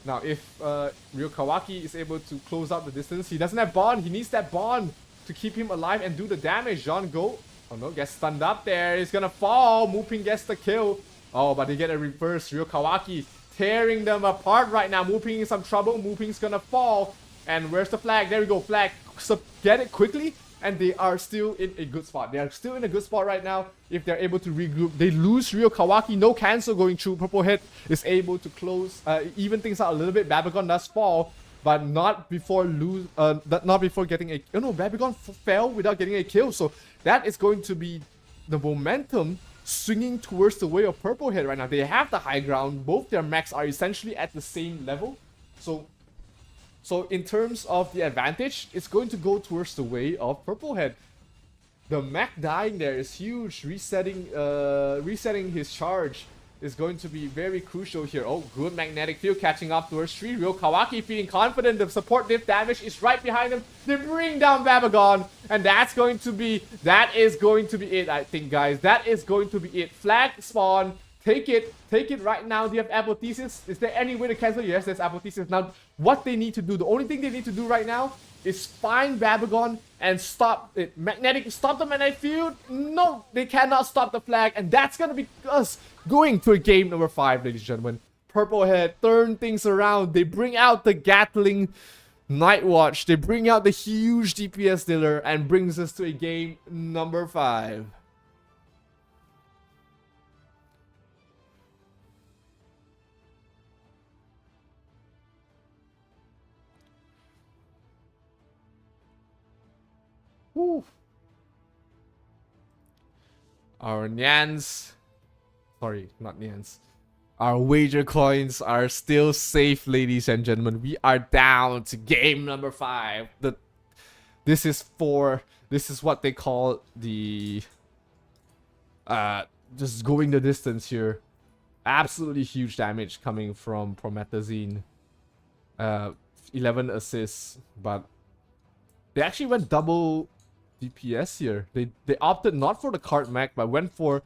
Now if Ryo Kawaki is able to close out the distance, he doesn't have bond. He needs that bond to keep him alive and do the damage. Jean Go, oh no, gets stunned up there. He's gonna fall. Muping gets the kill. Oh, but they get a reverse. Ryo Kawaki tearing them apart right now. Muping in some trouble. Muping's gonna fall. And where's the flag? There we go. Flag. So get it quickly. And they are still in a good spot. They are still in a good spot right now. If they're able to regroup, they lose Ryo Kawaki. No cancel going through. Purple Head is able to close, even things out a little bit. Babagon does fall, but not before getting a. Oh no, Babagon fell without getting a kill. So that is going to be the momentum swinging towards the way of Purple Head right now. They have the high ground. Both their mechs are essentially at the same level. So in terms of the advantage, it's going to go towards the way of Purple Head. The mech dying there is huge, resetting his charge. is going to be very crucial here. Oh, good magnetic field catching up towards 3. Real Kawaki feeling confident. The support diff damage is right behind them. They bring down Babagon. And that is going to be it, I think, guys. That is going to be it. Flag spawn. Take it right now. Do you have apotheosis? Is there any way to cancel? Yes, there's apotheosis. Now, what they need to do, the only thing they need to do right now is find Babagon and stop it. Stop the magnetic field? No, they cannot stop the flag. And that's gonna be us going to a game number 5, ladies and gentlemen. Purple Head turn things around. They bring out the Gatling Night Watch. They bring out the huge DPS dealer and brings us to a game number 5. Woo. Our Nyans, sorry, not Nyans. Our wager coins are still safe, ladies and gentlemen. We are down to game number 5. This is what they call the just going the distance here. Absolutely huge damage coming from Promethazine. 11 assists, but they actually went double DPS here. They opted not for the card mech, but went for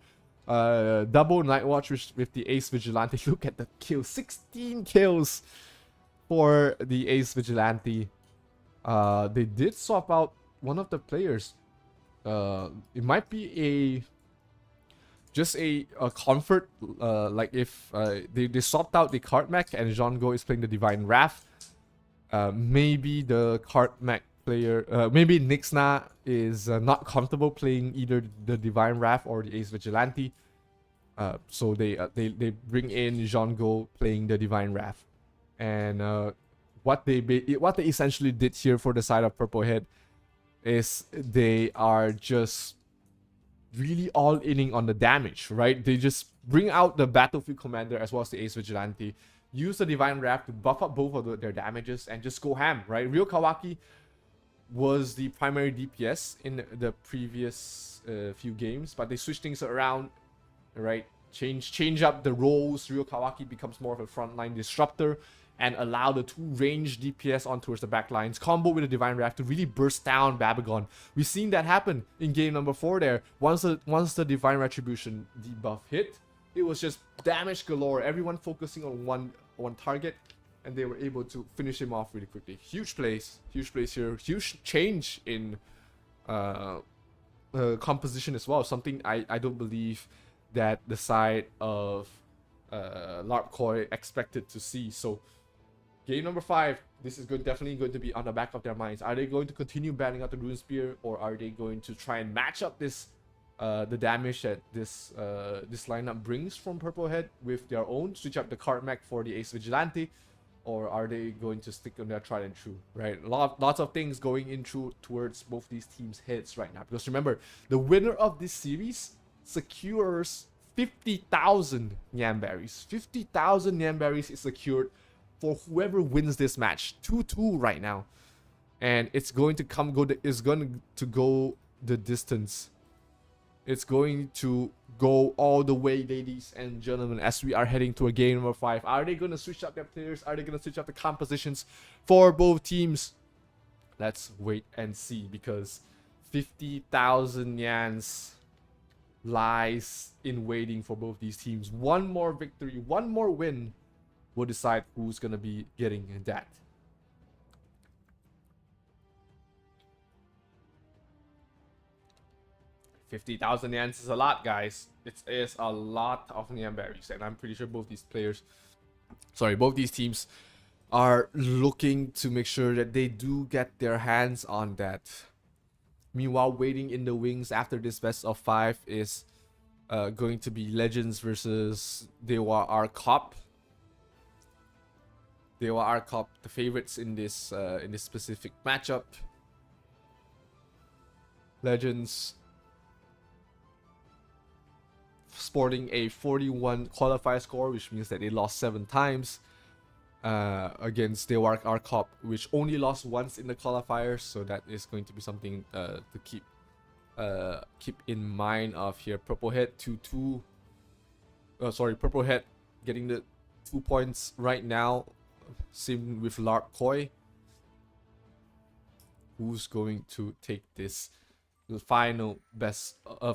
double Night Watch with the Ace Vigilante. Look at the kills. 16 kills for the Ace Vigilante. They did swap out one of the players. It might be just a comfort, like if they swapped out the card mech and Jean-Go is playing the Divine Wrath. Maybe the card mech player, maybe Nixna is not comfortable playing either the Divine Wrath or the Ace Vigilante. So they bring in Jean-Go playing the Divine Wrath. And what they essentially did here for the side of Purple Head is they are just really all-inning on the damage, right? They just bring out the Battlefield Commander as well as the Ace Vigilante, use the Divine Wrath to buff up both of their damages, and just go ham, right? Real Kawaki was the primary DPS in the previous few games, but they switched things around, right? Change up the roles. Real Kawaki becomes more of a frontline disruptor and allow the 2 ranged DPS on towards the back lines, combo with the Divine Wrath to really burst down Babagon. We've seen that happen in game number 4 there. Once the Divine Retribution debuff hit, it was just damage galore. Everyone focusing on one target, and they were able to finish him off really quickly. Huge plays here. Huge change in composition as well. Something I don't believe that the side of LARP Koi expected to see. So game number 5, this is definitely going to be on the back of their minds. Are they going to continue banning out the Rune Spear, or are they going to try and match up this the damage that this lineup brings from Purple Head with their own, switch up the card mech for the Ace Vigilante, or are they going to stick on their tried and true, right? Lots of things going in towards both these teams' heads right now, because remember, the winner of this series secures 50,000 Nyamberries. 50,000 Nyamberries is secured for whoever wins this match. 2-2 right now, and it's going to go the distance. It's going to go all the way, ladies and gentlemen, as we are heading to a game number 5. Are they going to switch up their players? Are they going to switch up the compositions for both teams? Let's wait and see, because 50,000 Yans lies in waiting for both these teams. One more victory, one more win will decide who's going to be getting that. $50,000 Yans is a lot, guys. It is a lot of Nyamberries, and I'm pretty sure both these teams are looking to make sure that they do get their hands on that. Meanwhile, waiting in the wings after this best of 5 is going to be Legends versus Dewa Arop. Dewa Arop, the favorites in this specific matchup. Legends sporting a 41 qualifier score, which means that they lost 7 times against Dewa Arop, which only lost once in the qualifiers. So that is going to be something to keep in mind of here. Purple Head 2-2. Purple Head getting the 2 points right now. Same with Lark Koi. Who's going to take this the final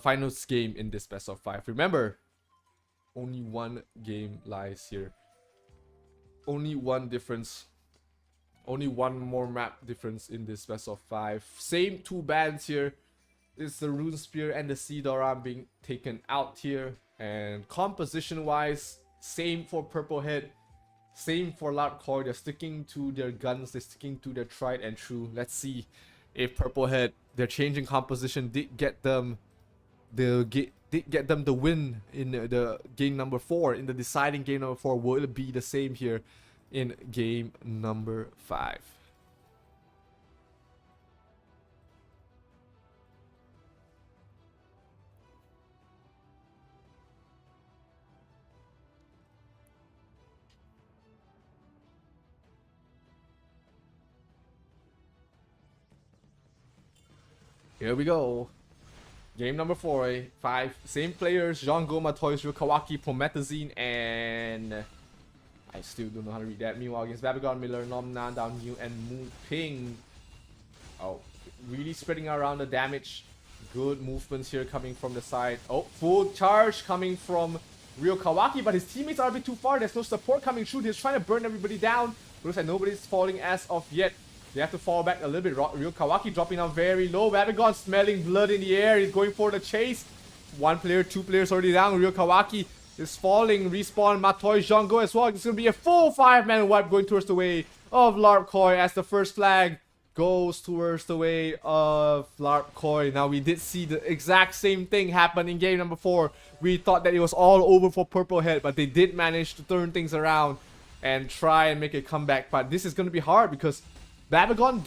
finals game in this best of 5? Remember, only one game lies here. Only one difference. Only one more map difference in this best of 5. Same 2 bans here. It's the Rune Spear and the Sea Dora being taken out here. And composition wise, same for Purple Head. Same for Lark Koi. They're sticking to their guns. They're sticking to their tried and true. Let's see if Purple Head, their changing composition did get them the win in the game number 4. In the deciding game number 4, will it be the same here in game number 5? Here we go. Game number 4, 5. Same players, Jean Goma, Toys, Kawaki, Promethazine, and I still don't know how to read that. Meanwhile, against Babagon, Miller, Nomna, Down Yu, and Mu Ping. Oh, really spreading around the damage. Good movements here coming from the side. Oh, full charge coming from Ryo Kawaki, but his teammates are a bit too far. There's no support coming through. He's trying to burn everybody down. Looks like nobody's falling as of yet. They have to fall back a little bit. Ryo Kawaki dropping down very low. Babagon smelling blood in the air. He's going for the chase. 1 player, 2 players already down. Ryo Kawaki is falling. Respawn Matoy Jango as well. It's going to be a full 5-man wipe going towards the way of Lark Koi as the first flag goes towards the way of Lark Koi. Now, we did see the exact same thing happen in game number 4. We thought that it was all over for Purple Head, but they did manage to turn things around and try and make a comeback. But this is going to be hard because Babagon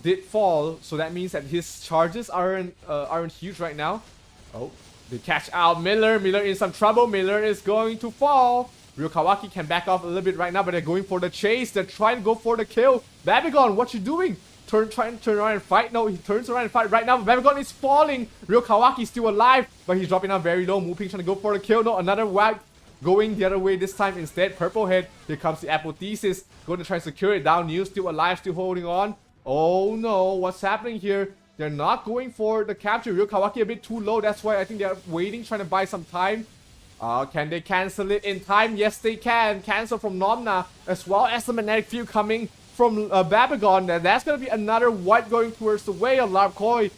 did fall, so that means that his charges aren't huge right now. Oh, they catch out Miller. Miller in some trouble. Miller is going to fall. Ryo Kawaki can back off a little bit right now, but they're going for the chase. They're trying to go for the kill. Babagon, what you doing? Trying to turn around and fight. No, he turns around and fight right now. But Babagon is falling. Ryo Kawaki is still alive, but he's dropping down very low. Mu Ping trying to go for the kill. No, another wipe. Going the other way this time instead. Purple Head. Here comes the Apotheosis. Going to try and secure it down. Neil still alive, still holding on. Oh no, what's happening here? They're not going for the capture. Ryo Kawaki a bit too low. That's why I think they're waiting, trying to buy some time. Can they cancel it in time? Yes, they can. Cancel from Nomna, as well as the magnetic field coming from Babagon. And that's going to be another wipe going towards the way of Lark Koi.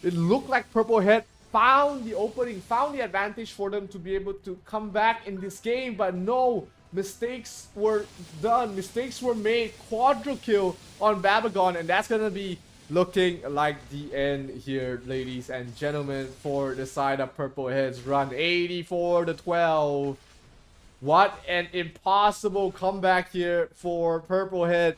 It looked like Purple Head found the opening, found the advantage for them to be able to come back in this game, but no, mistakes were done, mistakes were made. Quadra kill on Babagon, and that's gonna be looking like the end here, ladies and gentlemen, for the side of Purple Head's run. 84-12. What an impossible comeback here for Purple Head.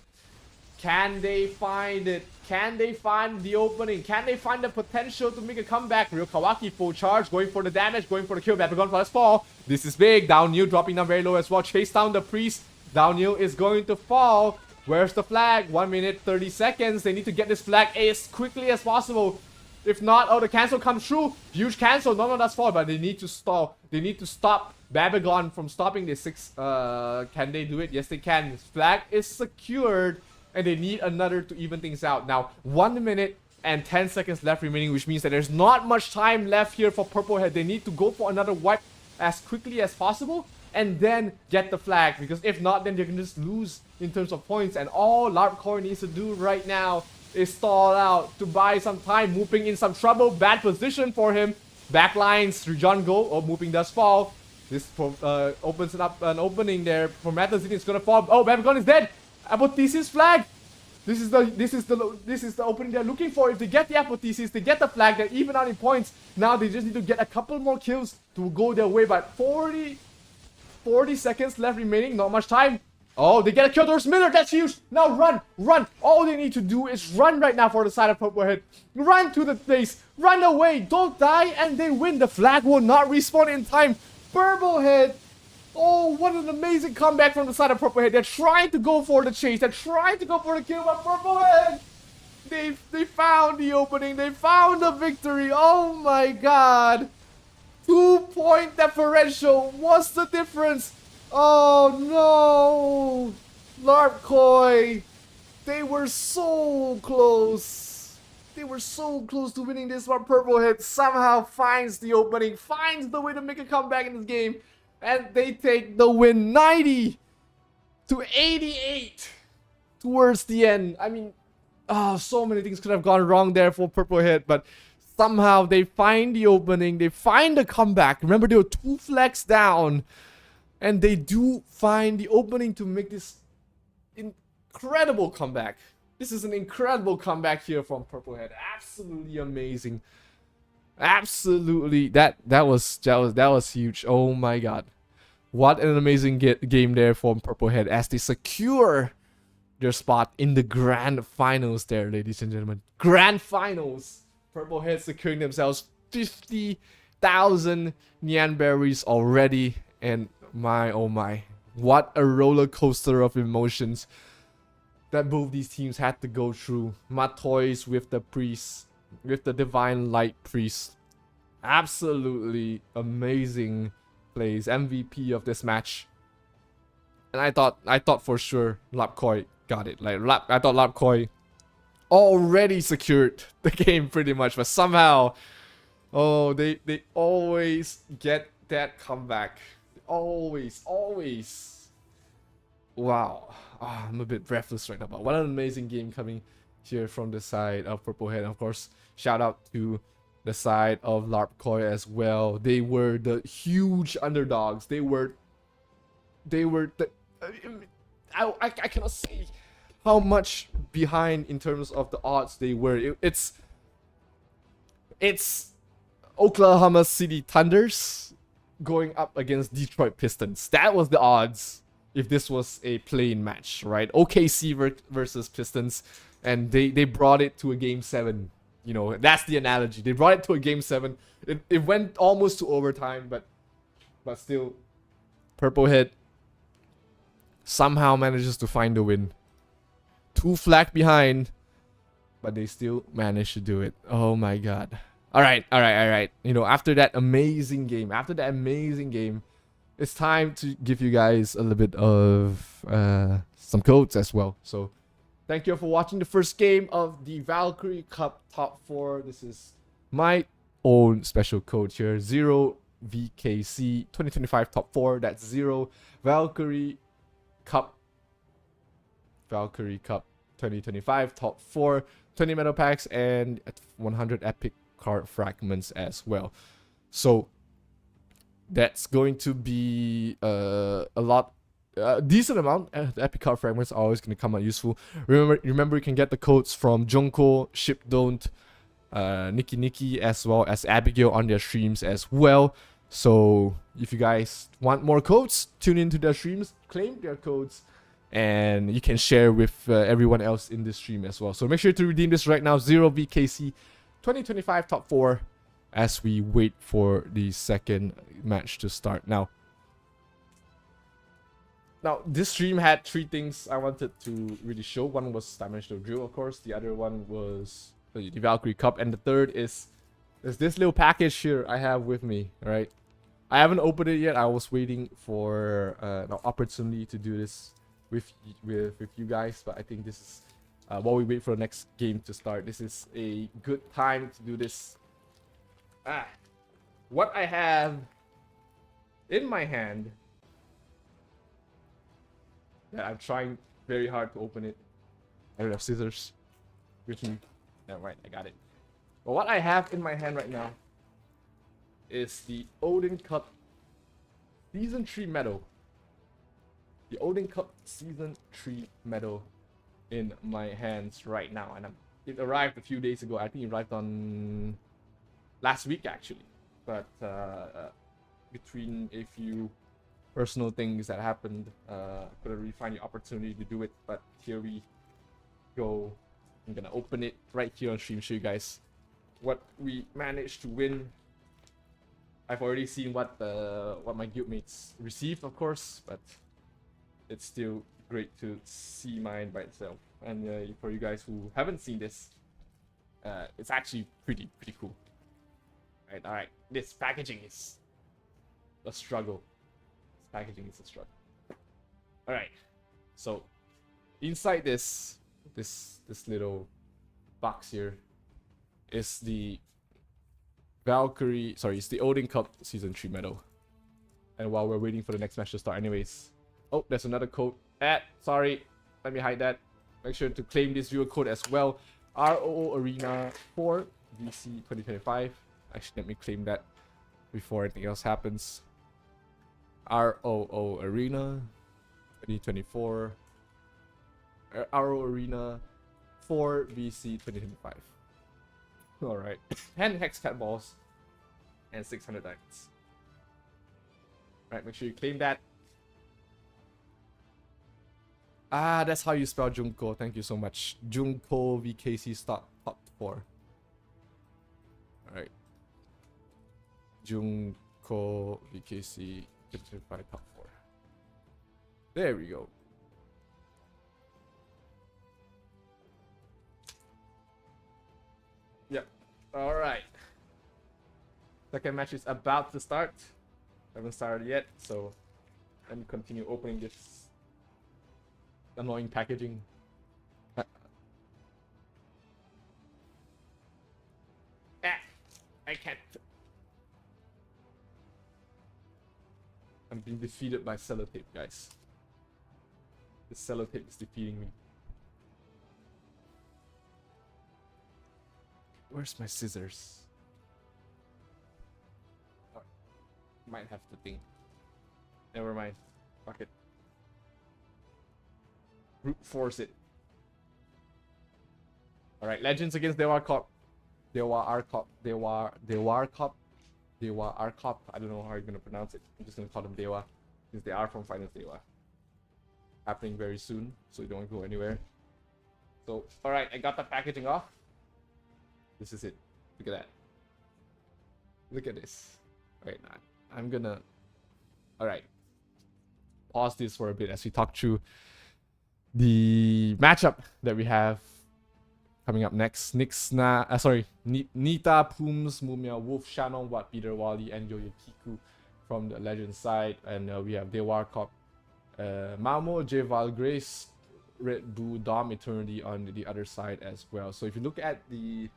Can they find it? Can they find the opening? Can they find the potential to make a comeback? Ryo Kawaki full charge, going for the damage, going for the kill. Babagon plus fall. This is big. Down Yu dropping down very low as well. Chase down the priest. Down Yu is going to fall. Where's the flag? 1 minute 30 seconds. They need to get this flag as quickly as possible. If not, oh, the cancel comes through. Huge cancel. No, that's fall, but they need to stall. They need to stop Babagon from stopping this 6. Can they do it? Yes, they can. Flag is secured. And they need another to even things out. Now, 1 minute and 10 seconds left remaining, which means that there's not much time left here for Purple Head. They need to go for another wipe as quickly as possible and then get the flag. Because if not, then they can just lose in terms of points. And all Lark Koi needs to do right now is stall out to buy some time. Mu Ping in some trouble. Bad position for him. Backlines through John Go. Oh, Mu Ping does fall. This opens up an opening there. Promethazine is gonna fall. Oh, Babagon is dead. Apotheosis flag. This is the opening they're looking for. If they get the Apotheosis, they get the flag. They're even out in points. Now they just need to get a couple more kills to go their way. But 40 seconds left remaining. Not much time. Oh, they get a kill towards Miller. That's huge. Now run. All they need to do is run right now for the side of Purple Head. Run to the base. Run away. Don't die, and they win. The flag will not respawn in time. Purple Head. Oh, what an amazing comeback from the side of Purple Head. They're trying to go for the chase. They're trying to go for the kill, but Purple Head, they found the opening. They found the victory. Oh my god. 2-point differential. What's the difference? Oh no! Larpkoi. They were so close. They were so close to winning this one. Purplehead somehow finds the opening, finds the way to make a comeback in this game, and they take the win 90 to 88 towards the end. I mean, so many things could have gone wrong there for Purplehead, but somehow they find the opening, they find the comeback. Remember, they were 2 flags down, and they do find the opening to make this incredible comeback. This is an incredible comeback here from Purplehead. Absolutely amazing. Absolutely, that was huge. Oh my god, what an amazing game there from Purplehead as they secure their spot in the grand finals there, ladies and gentlemen. Grand finals. Purplehead securing themselves 50,000 Nyan berries already, and my oh my, what a roller coaster of emotions that both these teams had to go through. Matoys with the priest, with the divine light priest. Absolutely amazing plays. MVP of this match. And I thought for sure Lapkoi got it. I thought Lapkoi already secured the game pretty much, but somehow, they always get that comeback. Always. Wow. I'm a bit breathless right now, but what an amazing game coming here from the side of Purplehead. Of course, shout out to the side of Larpkoi as well. They were the huge underdogs. They were the I cannot say how much behind in terms of the odds they were. It's Oklahoma City Thunders going up against Detroit Pistons. That was the odds if this was a play-in match, right? OKC versus Pistons, and they brought it to a game 7. You know, that's the analogy. They brought it to a game 7. It went almost to overtime, but still, Purplehead somehow manages to find the win. 2 flag behind, but they still managed to do it. Oh my god. All right. You know, after that amazing game, it's time to give you guys a little bit of some codes as well. So thank you for watching the first game of the Valkyrie Cup Top 4. This is my own special code here. 0 VKC 2025 Top 4. That's 0 Valkyrie Cup 2025 Top 4. 20 metal packs and 100 epic card fragments as well. So that's going to be a decent amount. Epic card fragments are always going to come out useful. Remember, you can get the codes from Junko, Ship Don't, Nikki, as well as Abigail on their streams as well. So if you guys want more codes, tune into their streams, claim their codes, and you can share with everyone else in this stream as well. So make sure to redeem this right now. 0 VKC 2025 Top 4. As we wait for the second match to start. Now this stream had 3 things I wanted to really show. One was Dimensional Drill, of course. The other one was the Valkyrie Cup, and the third is this little package here I have with me. Right, I haven't opened it yet. I was waiting for an opportunity to do this with you guys, but I think this is while we wait for the next game to start. This is a good time to do this. What I have in my hand that I'm trying very hard to open it. I don't have scissors with me. Right, I got it. But what I have in my hand right now is the Odin Cup Season 3 medal. The Odin Cup Season 3 medal in my hands right now, and it arrived a few days ago. I think it arrived on last week actually, but between a few personal things that happened, couldn't really find the opportunity to do it. But here we go. I'm gonna open it right here on stream, show you guys what we managed to win. I've already seen what my guildmates received, of course, but it's still great to see mine by itself. And for you guys who haven't seen this, it's actually pretty cool. Alright. This packaging is a struggle. This packaging is a struggle. Alright. So inside this little box here is the Valkyrie, sorry, it's the Odin Cup Season 3 medal. And while we're waiting for the next match to start anyways. Oh, there's another code. Sorry. Let me hide that. Make sure to claim this viewer code as well. ROO Arena 4 VC 2025. Actually, let me claim that before anything else happens. ROO Arena 2024. ROO Arena 4 VC 2025. Alright. 10 Hex Cat Balls and 600 diamonds. Alright, make sure you claim that. That's how you spell Junko. Thank you so much. Junko VKC start top 4. Alright. Junko VKC 2025 top 4. There we go. Yep. Alright. Second match is about to start. Haven't started yet, so let me continue opening this annoying packaging. I can't. I'm being defeated by sellotape, guys. The sellotape is defeating me. Where's my scissors? Oh, might have to think. Never mind. Fuck it. Brute force it. Alright, Legends against Dewa Arop. Dewa Arop. Dewa Arop. I don't know how you're gonna pronounce it. I'm just gonna call them Dewa, since they are from Finance Dewa. Happening very soon, so you don't go anywhere. So, alright, I got the packaging off. This is it. Look at that. Look at this. Alright, I'm gonna... Alright. Pause this for a bit as we talk through the matchup that we have coming up next. Nita, Pooms, Mumia, Wolf, Shannon, Wat, Peter, Wally, and Yoyokiku from the Legend side. And we have Dewa Arop, Mamo, J. Val, Grace, Red Boo, Dom, Eternity on the other side as well. So if you look at the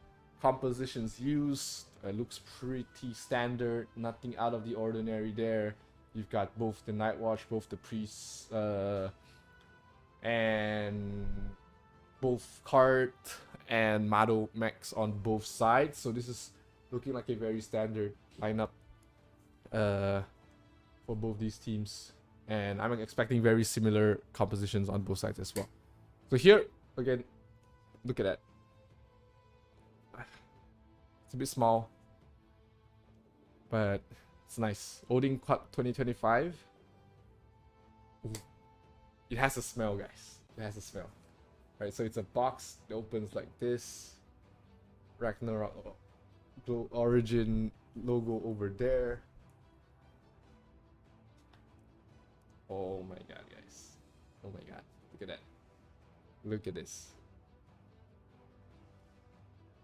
compositions used, it looks pretty standard. Nothing out of the ordinary there. You've got both the Night Watch, both the Priests, and both Cart and Mado mechs on both sides. So this is looking like a very standard lineup for both these teams. And I'm expecting very similar compositions on both sides as well. So here, again, look at that. It's a bit small, but it's nice. Odin Cup 2025. Ooh. It has a smell, guys. It has a smell. Right, so it's a box that opens like this. Ragnarok Origin logo over there. Oh my god, guys. Oh my god. Look at that. Look at this.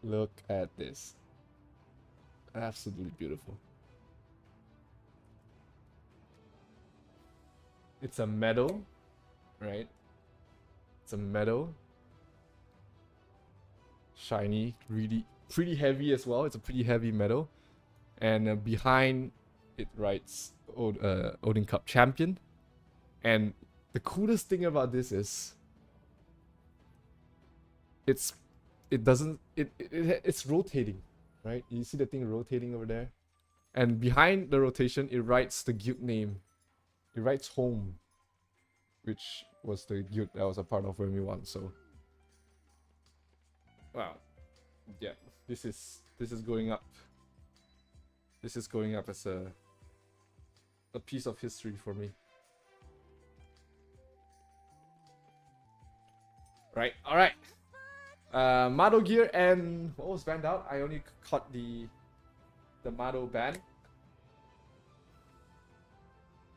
Look at this. Absolutely beautiful. It's a medal, right? It's a medal. Shiny, really pretty heavy as well. It's a pretty heavy medal. And behind it writes Odin Cup Champion. And the coolest thing about this is it's rotating, right? You see the thing rotating over there? And behind the rotation, it writes the guild name. It writes home, which was the guild that was a part of Vermi 1. So, wow, yeah, this is going up. This is going up as a piece of history for me. Right, all right. Mado gear and what was banned out? I only caught the Mado ban.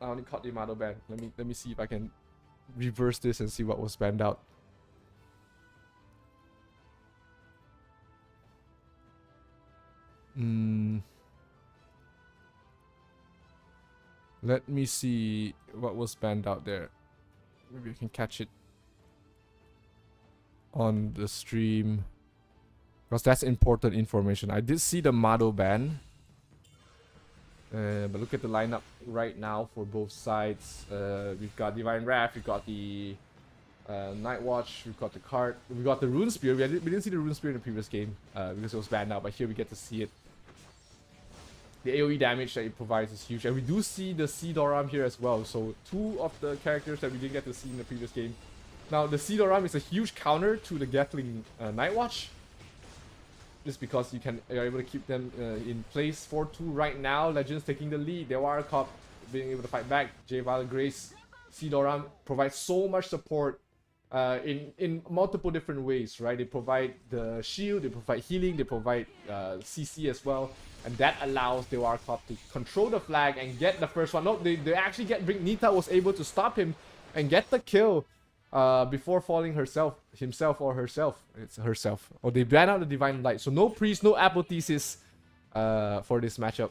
I only caught the Mado ban. Let me see if I can reverse this and see what was banned out. Let me see what was banned out there. Maybe I can catch it on the stream, because that's important information. I did see the Mado ban, but look at the lineup right now for both sides. We've got Divine Wrath, we've got the Night Watch, we've got the card, we got the Rune Spear. We didn't see the Rune Spear in the previous game because it was banned out, but here we get to see it. The AoE damage that it provides is huge, and we do see the Sea Doram here as well. So 2 of the characters that we didn't get to see in the previous game. Now the Sea Doram is a huge counter to the Gatling Night Watch, just because you're able to keep them in place. 4-2 right now. Legends taking the lead. Dewa Arop being able to fight back. J Violet Grace, Sea Doram provides so much support in multiple different ways, right? They provide the shield, they provide healing, they provide CC as well. And that allows Dewa Arop to control the flag and get the first one. No, they actually Nita was able to stop him and get the kill before falling himself or herself. It's herself. Oh, they ban out the Divine Light. So no priest, no apotheosis for this matchup.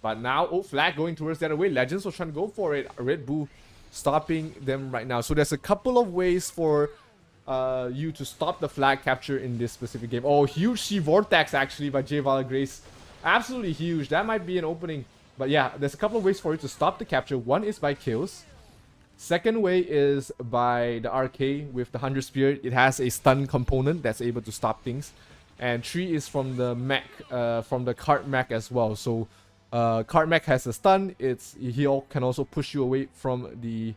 But now, oh, flag going towards the other way. Legends was trying to go for it. Red Bull stopping them right now. So there's a couple of ways for you to stop the flag capture in this specific game. Oh, huge Sea Vortex actually by J Violet Grace. Absolutely huge. That might be an opening. But yeah, there's a couple of ways for you to stop the capture. One is by kills. Second way is by the RK with the 100 Spirit. It has a stun component that's able to stop things. And 3 is from the mech, from the cart mech as well. So cart mech has a stun. He can also push you away from the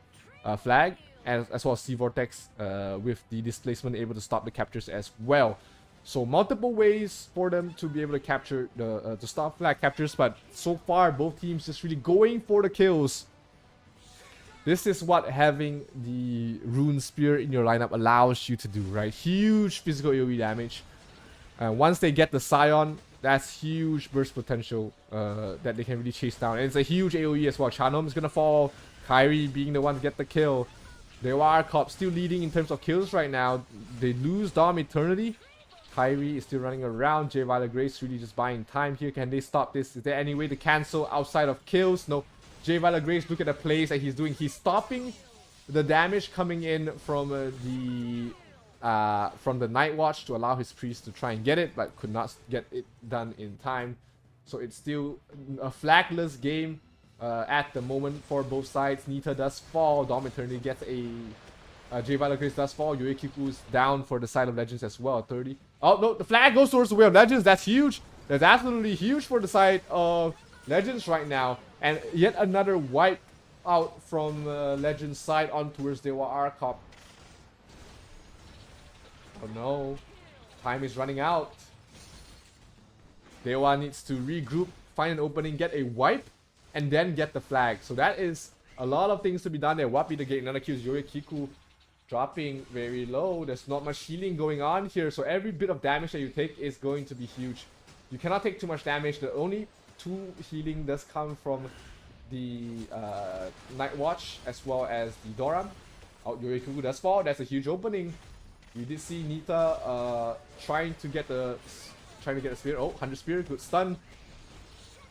flag, as well as Sea Vortex with the displacement able to stop the captures as well. So multiple ways for them to be able to capture to stop flag captures, but so far both teams just really going for the kills. This is what having the Rune Spear in your lineup allows you to do, right? Huge physical AoE damage. Once they get the Scion, that's huge burst potential that they can really chase down. And it's a huge AoE as well. Chanom is gonna fall. Kyrie being the one to get the kill. Dewa Arop still leading in terms of kills right now. They lose Dom Eternity. Kyrie is still running around. J Violet Grace really just buying time here. Can they stop this? Is there any way to cancel outside of kills? No. J Violet Grace, look at the plays that he's doing. He's stopping the damage coming in from the Night Watch to allow his priest to try and get it, but could not get it done in time. So it's still a flagless game at the moment for both sides. Nita does fall. Dom Eternity gets a J Violet Grace does fall. Yoikiku is down for the side of Legends as well. 30. Oh no, the flag goes towards the way of Legends. That's huge. That's absolutely huge for the side of Legends right now. And yet another wipe out from Legends side on towards Dewa Arop. Oh no. Time is running out. Dewa needs to regroup, find an opening, get a wipe, and then get the flag. So that is a lot of things to be done there. Wapi to get another kill. Yoikiku dropping very low. There's not much healing going on here. So every bit of damage that you take is going to be huge. You cannot take too much damage. The only 2 healing does come from the Night Watch as well as the Doram. Oh, Yoikiku does fall. That's a huge opening. We did see Nita trying to get the spear. Oh, 100 spear, good stun.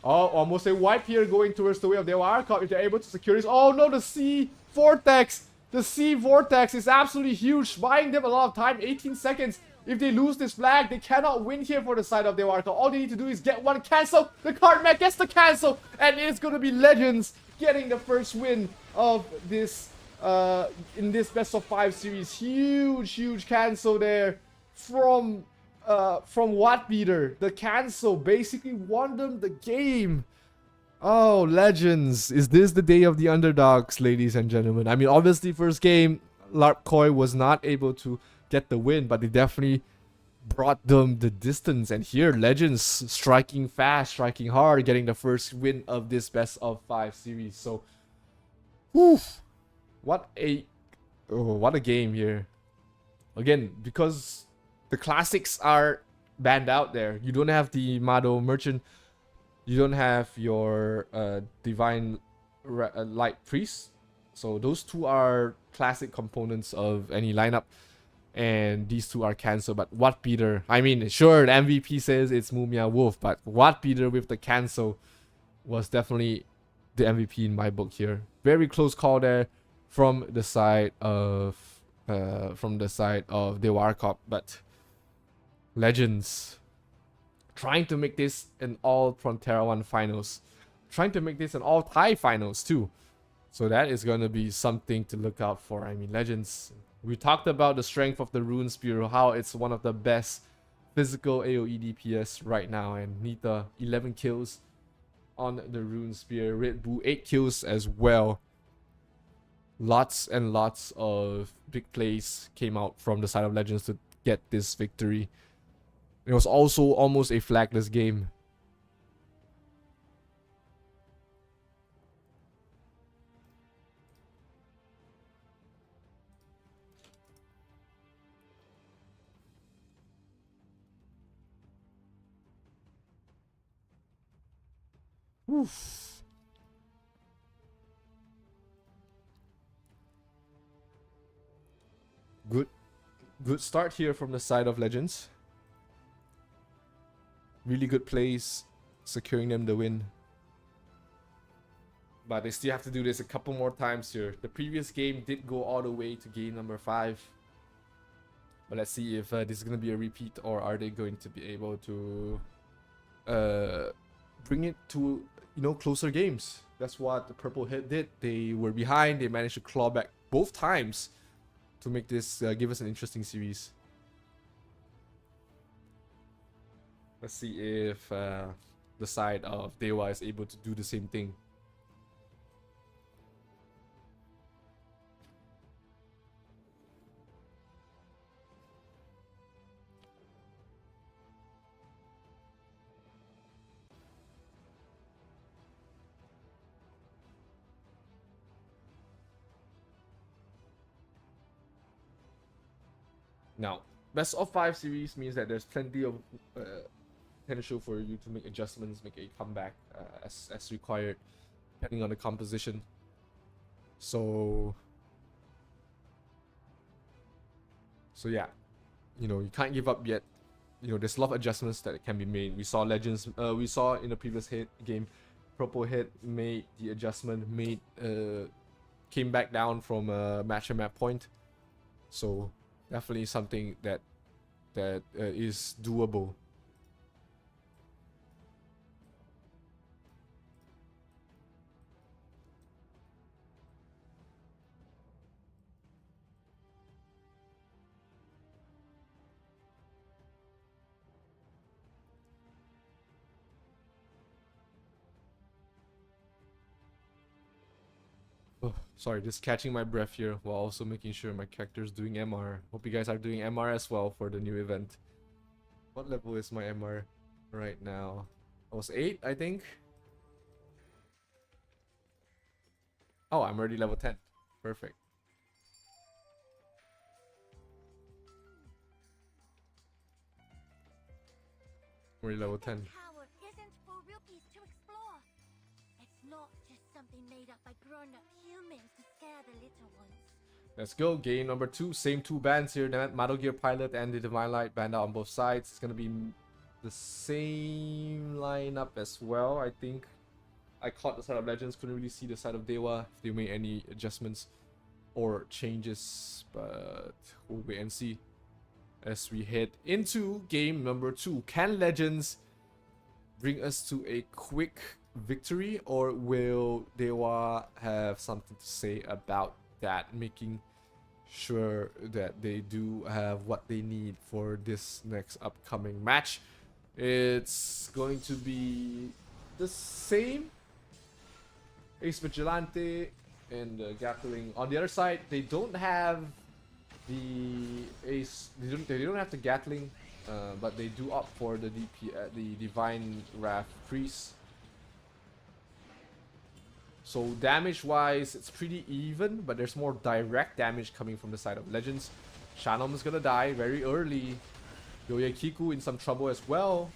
Oh, almost a wipe here going towards the way of Dewa Arop. If they're able to secure this. Oh no, the Sea Vortex. The Sea Vortex is absolutely huge, buying them a lot of time. 18 seconds. If they lose this flag, they cannot win here for the side of Dewa Arop. All they need to do is get one cancel. The card mech gets the cancel, and it's going to be Legends getting the first win of this in this best of 5 series. Huge cancel there from Wattbeater. The cancel basically won them the game. Oh, Legends. Is this the day of the underdogs, ladies and gentlemen? I mean, obviously, first game, Larpkoi was not able to get the win, but they definitely brought them the distance. And here, Legends striking fast, striking hard, getting the first win of this best of 5 series. So, whew, what a game here. Again, because the classics are banned out there. You don't have the Mado Merchant. You don't have your Divine Light Priest. So those 2 are classic components of any lineup. And these 2 are cancelled. But Wattbeater, I mean, sure, the MVP says it's Mumia Wolf. But Wattbeater with the cancel was definitely the MVP in my book here. Very close call there from the side of Dewa Arop, but Legends trying to make this an all Frontera 1 finals, trying to make this an all Thai finals too. So that is going to be something to look out for. I mean, Legends, we talked about the strength of the Rune Spear, how it's one of the best physical AoE DPS right now, and Nita 11 kills on the Rune Spear, Red Bull 8 kills as well. Lots and lots of big plays came out from the side of Legends to get this victory. It was also almost a flagless game. Oof. Good start here from the side of Legends. Really good plays, securing them the win. But they still have to do this a couple more times here. The previous game did go all the way to game number 5. But let's see if this is going to be a repeat, or are they going to be able to bring it to, you know, closer games. That's what the Purple Hit did. They were behind, they managed to claw back both times to make this give us an interesting series. Let's see if the side of Dewa is able to do the same thing. Now, best of 5 series means that there's plenty of potential for you to make adjustments, make a comeback as required, depending on the composition. So yeah, you know, you can't give up yet. You know, there's a lot of adjustments that can be made. We saw Legends, we saw in the previous game, Purple Hit made the adjustment, came back down from match and map point. So definitely something that is doable. Oh, sorry, just catching my breath here while also making sure my character's doing MR. Hope you guys are doing MR as well for the new event. What level is my MR right now? I was 8, I think. Oh, I'm already level 10. Perfect. I'm already level 10. Power isn't for rookies to explore. It's not just something made up by grown-up humans to scare the little ones. Let's go. Game number 2. Same 2 bands here. The Metal Gear Pilot and the Divine Light band out on both sides. It's gonna be the same lineup as well. I think I caught the side of Legends. Couldn't really see the side of Dewa if they made any adjustments or changes, but we'll wait and see as we head into game number 2. Can Legends bring us to a quick victory, or will Dewa have something to say about that, making sure that they do have what they need for this next upcoming match? It's going to be the same. Ace Vigilante and Gatling. On the other side, they don't have the Ace. They don't have the Gatling, but they do opt for the the Divine Wrath Priest. So damage-wise, it's pretty even, but there's more direct damage coming from the side of Legends. Shanom is gonna die very early. Yoyakiku in some trouble as well.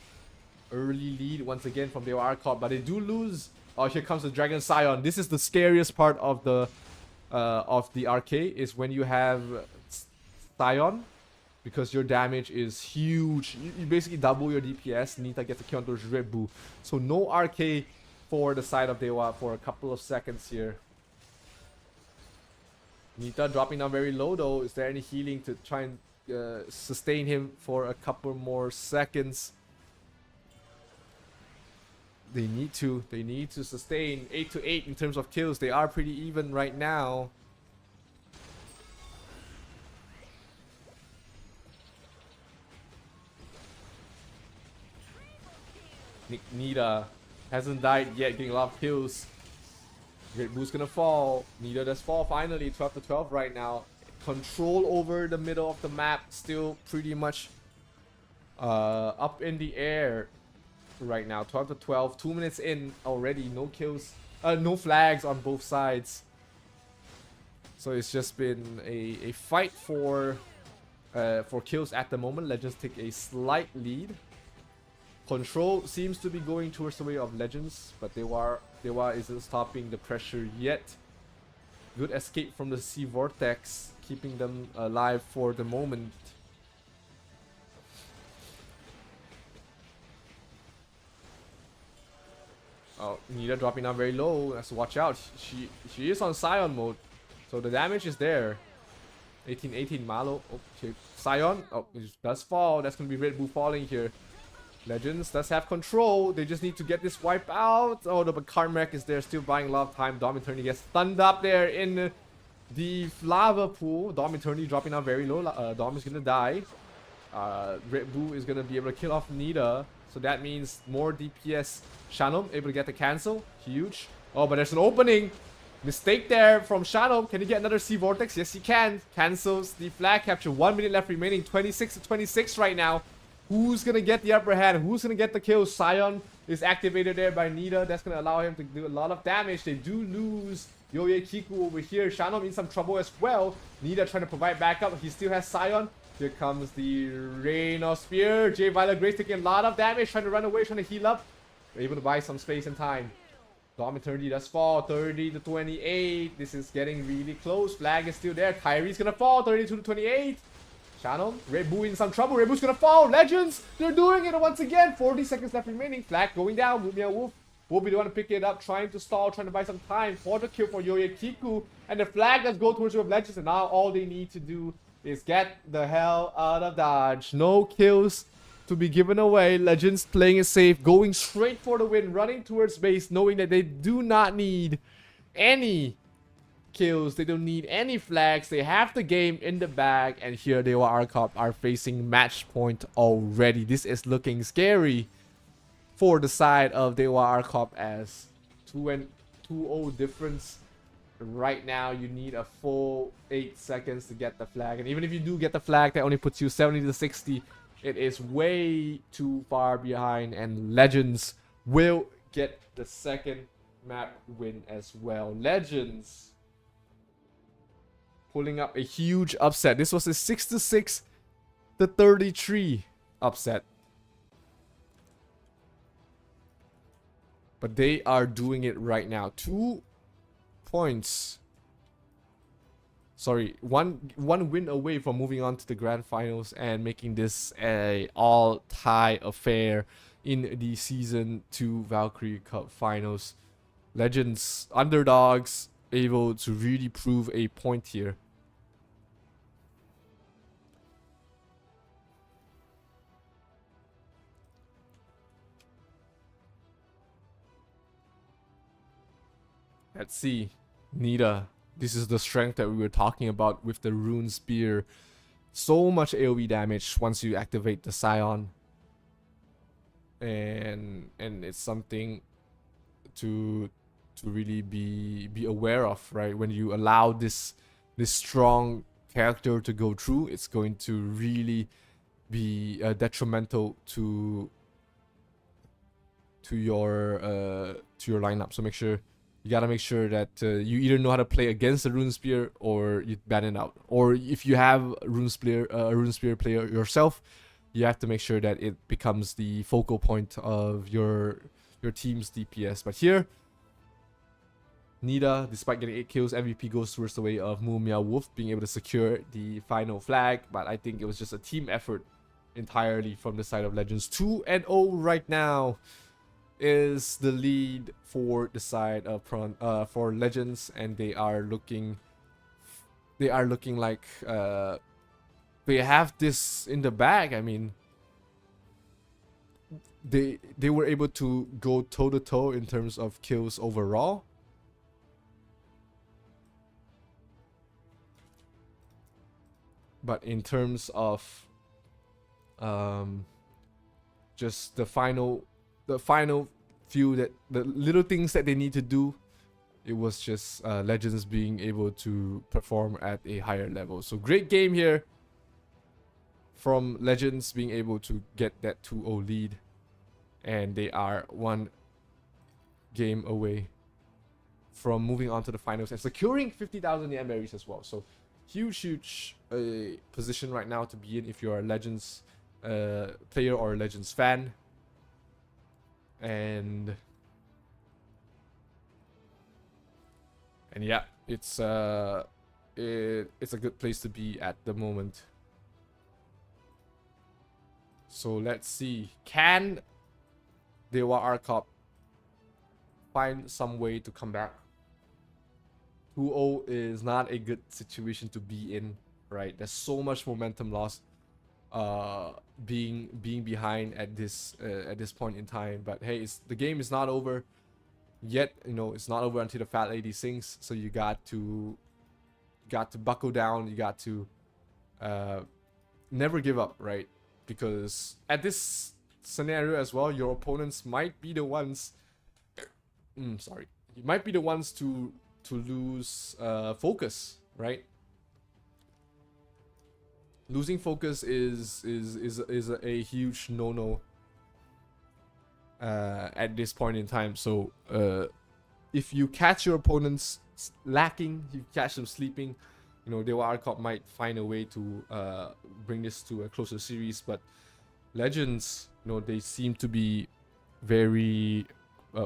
Early lead once again from Dewa Arop, but they do lose. Oh, here comes the Dragon Scion. This is the scariest part of the RK, is when you have Scion, because your damage is huge. You basically double your DPS. Nita gets a kill onto Red Bull. So no RK for the side of Dewa for a couple of seconds here. Nita dropping down very low though. Is there any healing to try and sustain him for a couple more seconds? They need to sustain 8 to 8 in terms of kills. They are pretty even right now. Nita hasn't died yet, getting a lot of kills. Red Bull's gonna fall. Nita does fall finally. 12 to 12 right now. Control over the middle of the map still pretty much up in the air right now. 12 to 12. 2 minutes in already. No kills. No flags on both sides. So it's just been a fight for kills at the moment. Legends take a slight lead. Control seems to be going towards the way of Legends, but Dewa isn't stopping the pressure yet. Good escape from the Sea Vortex, keeping them alive for the moment. Oh, Nita dropping down very low. Let's watch out. She is on Scion mode, so the damage is there. 18-18 Malo. Okay, Scion. Oh, it does fall. That's gonna be Red Bull falling here. Legends does have control. They just need to get this wipe out. Oh, the Karmak is there, still buying a lot of time. Dom Eternity gets stunned up there in the lava pool. Dom Eternity dropping down very low. Dom is gonna die. Red Bull is gonna be able to kill off Nita. So that means more DPS. Shannon able to get the cancel. Huge. Oh, but there's an opening. Mistake there from Shadow. Can he get another Sea Vortex? Yes, he can. Cancels the flag capture. 1 minute left remaining. 26 to 26 right now. Who's gonna get the upper hand? Who's gonna get the kill? Scion is activated there by Nita. That's gonna allow him to do a lot of damage. They do lose Yoye Kiku over here. Shannon in some trouble as well. Nita trying to provide backup. He still has Scion. Here comes the Rain of Spear. J Violet Grace taking a lot of damage. Trying to run away, trying to heal up. Able to buy some space and time. Dom Eternity does fall. 30 to 28. This is getting really close. Flag is still there. Kyrie's gonna fall. 32 to 28. Shannon, Red Bull in some trouble. Red Bull's gonna fall. Legends, they're doing it once again. 40 seconds left remaining. Flag going down. Mumia Wolf will be the one to pick it up, trying to stall, trying to buy some time for the kill for Yoye Kiku. And the flag does go towards the Legends, and now all they need to do is get the hell out of Dodge. No kills to be given away. Legends playing it safe, going straight for the win, running towards base, knowing that they do not need any kills. They don't need any flags. They have the game in the bag, and here Dewa Arop are facing match point already. This is looking scary for the side of Dewa Arop, as 2-0 difference. Right now you need a full 8 seconds to get the flag, and even if you do get the flag, that only puts you 70 to 60. It is way too far behind, and Legends will get the second map win as well. Legends pulling up a huge upset. This was a 66 to 33 upset. But they are doing it right now. 2 points. Sorry, one win away from moving on to the grand finals and making this a all-tie affair in the Season 2 Valkyrie Cup finals. Legends, underdogs, able to really prove a point here. Let's see. Nita. This is the strength that we were talking about with the Rune Spear. So much AoE damage once you activate the Scion. And it's something to really be aware of, right? When you allow this strong character to go through, it's going to really be detrimental to your lineup. So you gotta make sure that you either know how to play against the Rune Spear or you ban it out. Or if you have a Rune Spear player yourself, you have to make sure that it becomes the focal point of your team's DPS. But here, Nita, despite getting 8 kills, MVP goes towards the way of Mumia Wolf being able to secure the final flag. But I think it was just a team effort entirely from the side of Legends. 2-0 right now. is the lead for the side of for Legends, and they are looking like they have this in the bag. I mean, they were able to go toe to toe in terms of kills overall. But in terms of just the final few, that the little things that they need to do, it was just Legends being able to perform at a higher level. So great game here from Legends, being able to get that 2-0 lead, and they are one game away from moving on to the finals and securing 50,000 yen berries as well. So huge position right now to be in if you're a Legends player or a Legends fan. And yeah, it's a good place to be at the moment. So let's see, can Dewa Arop find some way to come back? 2-0 is not a good situation to be in, right? There's so much momentum lost being behind at this point in time. But hey, the game is not over yet. You know, it's not over until the fat lady sings. So you got to buckle down. You got to never give up, right? Because at this scenario as well, your opponents might be the ones you might be the ones to lose focus, right? Losing focus is a huge no at this point in time. So if you catch your opponents lacking, you catch them sleeping, you know, Dewa Arop might find a way to bring this to a closer series. But Legends, you know, they seem to be very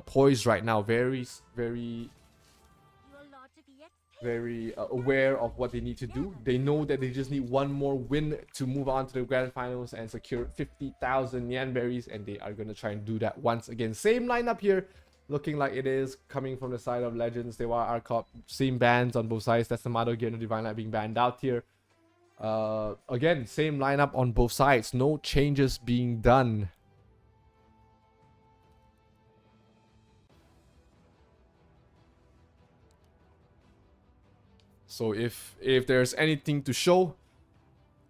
poised right now, very aware of what they need to do. They know that they just need one more win to move on to the grand finals and secure 50,000 yen berries, and they are going to try and do that once again. Same lineup here, looking like it is coming from the side of Legends. Dewa Arop, same bans on both sides. That's the Mado Gear and Divine Light being banned out here. Again, same lineup on both sides, no changes being done. So if there's anything to show,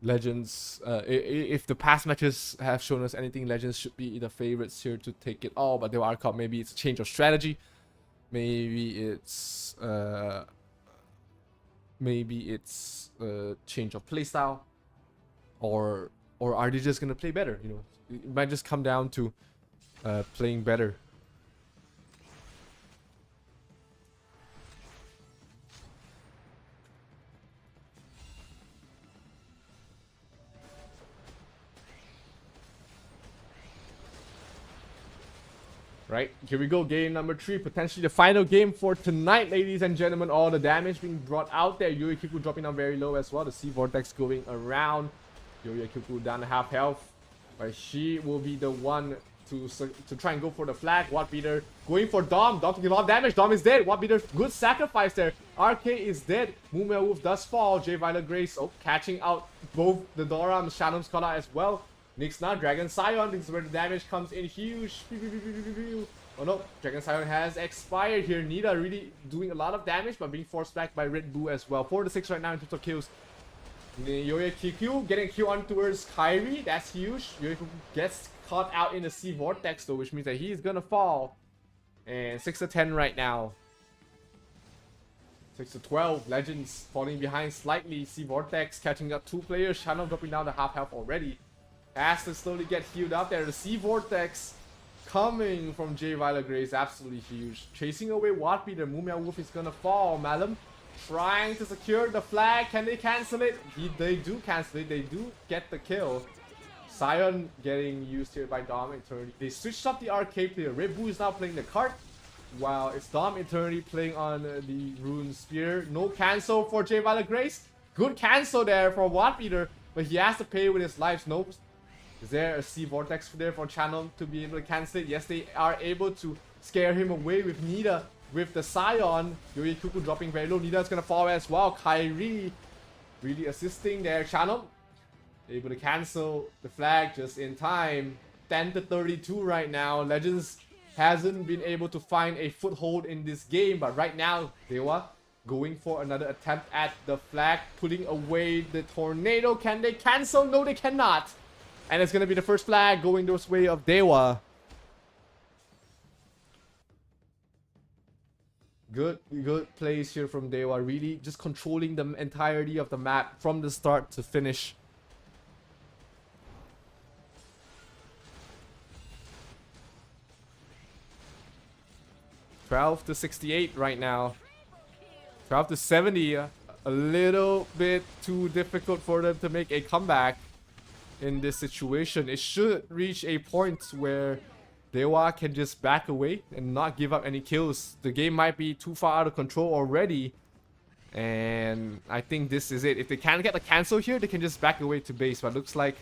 Legends, if the past matches have shown us anything, Legends should be the favorites here to take it all. But Dewa Arop, maybe it's a change of strategy, maybe it's a change of playstyle, or are they just gonna play better? You know, it might just come down to playing better. Right, here we go, game number 3, potentially the final game for tonight, ladies and gentlemen. All the damage being brought out there. Yoyokiku dropping down very low as well. The C Vortex going around. Yoyokiku down to half health, but she will be the one to try and go for the flag. Watt Beater going for Dom. Dom taking a lot of damage. Dom is dead. Watt Beater, good sacrifice there. RK is dead. Mumia Wolf does fall. J Violet Grace, catching out both the Dora and Shadow Scholar as well. Nix now, Dragon Scion, this is where the damage comes in huge. Oh no, Dragon Scion has expired here. Nita really doing a lot of damage, but being forced back by Red Boo as well. 4-6 right now in terms of kills. Yoyokiku getting a kill on towards Kyrie, that's huge. Yoyokiku gets caught out in the C Vortex though, which means that he's gonna fall. And 6-10 right now. 6-12, Legends falling behind slightly. C Vortex catching up 2 players. Channel dropping down to half health already. Has to slowly get healed up there. The C Vortex coming from J Violet Grace, absolutely huge. Chasing away Watt Beater. Mumia Wolf is gonna fall. Malum trying to secure the flag. Can they cancel it? They do cancel it. They do get the kill. Scion getting used here by Dom Eternity. They switched up the arcade player. Red Boo is now playing the cart, while it's Dom Eternity playing on the Rune Spear. No cancel for J Violet Grace. Good cancel there for Watt Beater, but he has to pay with his lives. No Is there a sea vortex there for Channel to be able to cancel it? Yes, they are able to scare him away with Nida, with the Scion. Yuri Kuku dropping very low. Nida's gonna fall as well. Kyrie really assisting there. Channel able to cancel the flag just in time. 10 to 32 right now. Legends hasn't been able to find a foothold in this game, but right now Dewa going for another attempt at the flag, putting away the tornado. Can they cancel? No, they cannot. And it's gonna be the first flag going this way of Dewa. Good plays here from Dewa. Really just controlling the entirety of the map from the start to finish. $12 to 68 right now. 12 to 70. A little bit too difficult for them to make a comeback in this situation. It should reach a point where Dewa can just back away and not give up any kills. The game might be too far out of control already. And I think this is it. If they can't get the cancel here, they can just back away to base. But looks like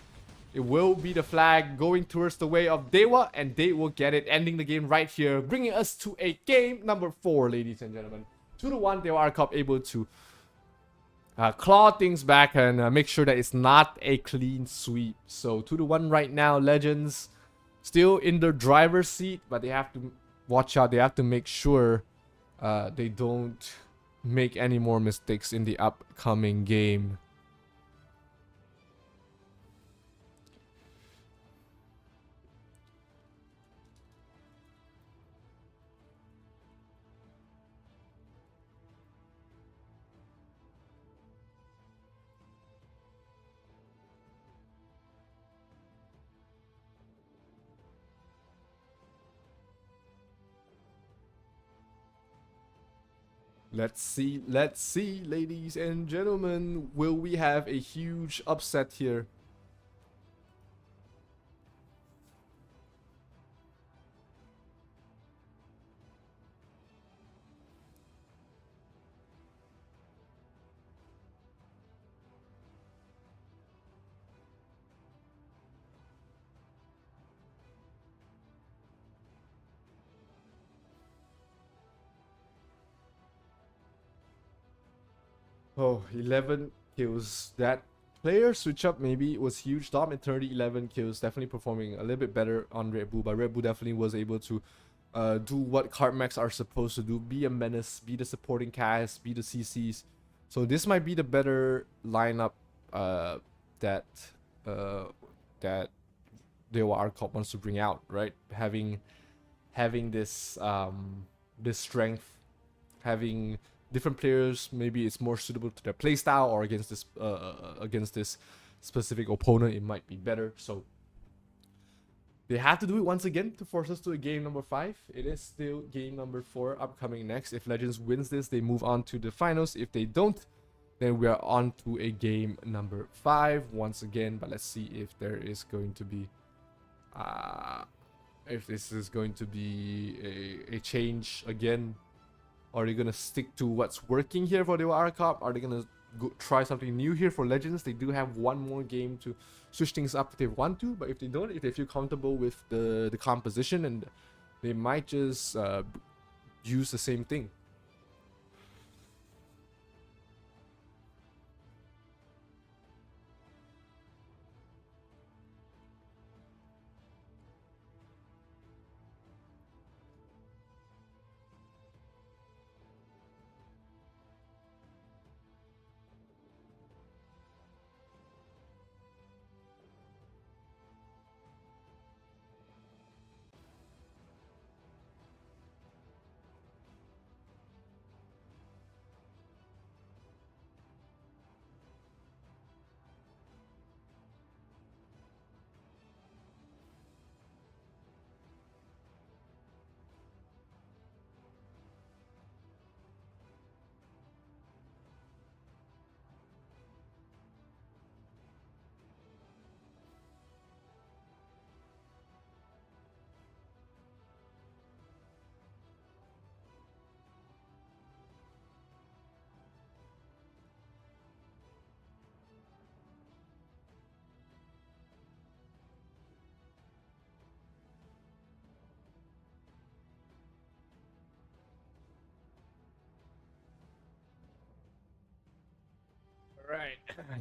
it will be the flag going towards the way of Dewa, and they will get it, ending the game right here, bringing us to a game number 4, ladies and gentlemen. 2-1, Dewa Arop able to claw things back and make sure that it's not a clean sweep. So 2-1 right now. Legends still in the driver's seat, but they have to watch out. They have to make sure they don't make any more mistakes in the upcoming game. Let's see, ladies and gentlemen. Will we have a huge upset here? Oh, 11 kills. That player switch up maybe was huge. Dom at 30, 11 kills. Definitely performing a little bit better on Red Bull. But Red Bull definitely was able to do what card mechs are supposed to do. Be a menace, be the supporting cast, be the CCs. So this might be the better lineup that Dewa Arop wants to bring out, right? Having this this strength, having different players, maybe it's more suitable to their playstyle, or against this specific opponent it might be better. So they have to do it once again to force us to a game number 5. It is still game number 4 upcoming next. If Legends wins this, they move on to the finals. If they don't, then we are on to a game number 5 once again. But let's see if there is going to be if this is going to be a change again. Are they gonna stick to what's working here for the Arop? Are they gonna try something new here for Legends? They do have one more game to switch things up if they want to, but if they don't, if they feel comfortable with the composition, and they might just use the same thing.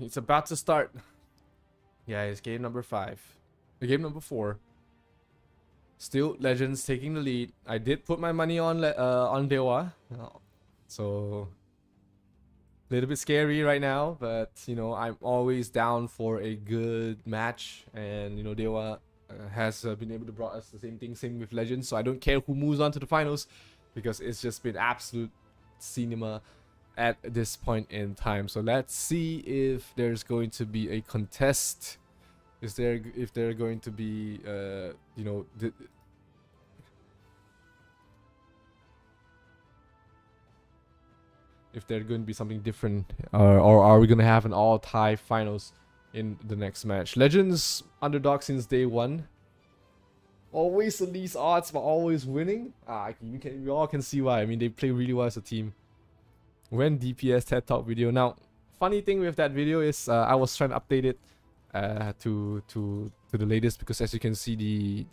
It's about to start. Yeah, it's game number 5. Game number 4. Still Legends taking the lead. I did put my money on Dewa. So a little bit scary right now, but you know, I'm always down for a good match, and you know, Dewa has been able to brought us the same with Legends, so I don't care who moves on to the finals because it's just been absolute cinema at this point in time. So let's see if there's going to be a contest. If they're going to be you know, if there's going to be something different, or are we going to have an all-tie finals in the next match. Legends underdog since day 1. Always the least odds, but always winning. We all can see why. I mean, they play really well as a team. When DPS TED Talk video. Now, funny thing with that video is I was trying to update it to the latest, because as you can see,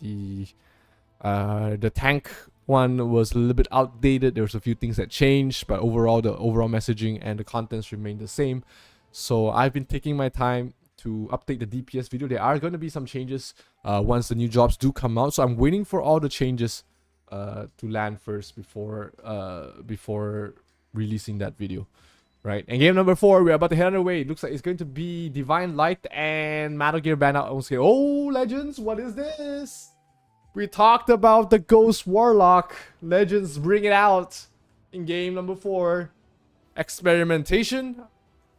the tank one was a little bit outdated. There's a few things that changed, but overall the overall messaging and the contents remain the same. So I've been taking my time to update the DPS video. There are going to be some changes once the new jobs do come out, so I'm waiting for all the changes to land first before releasing that video. Right, and game number 4, we're about to head on our way. It looks like it's going to be Divine Light and Metal Gear ban out. Oh, Legends, what is this? We talked about the Ghost Warlock. Legends bring it out in game number 4. Experimentation?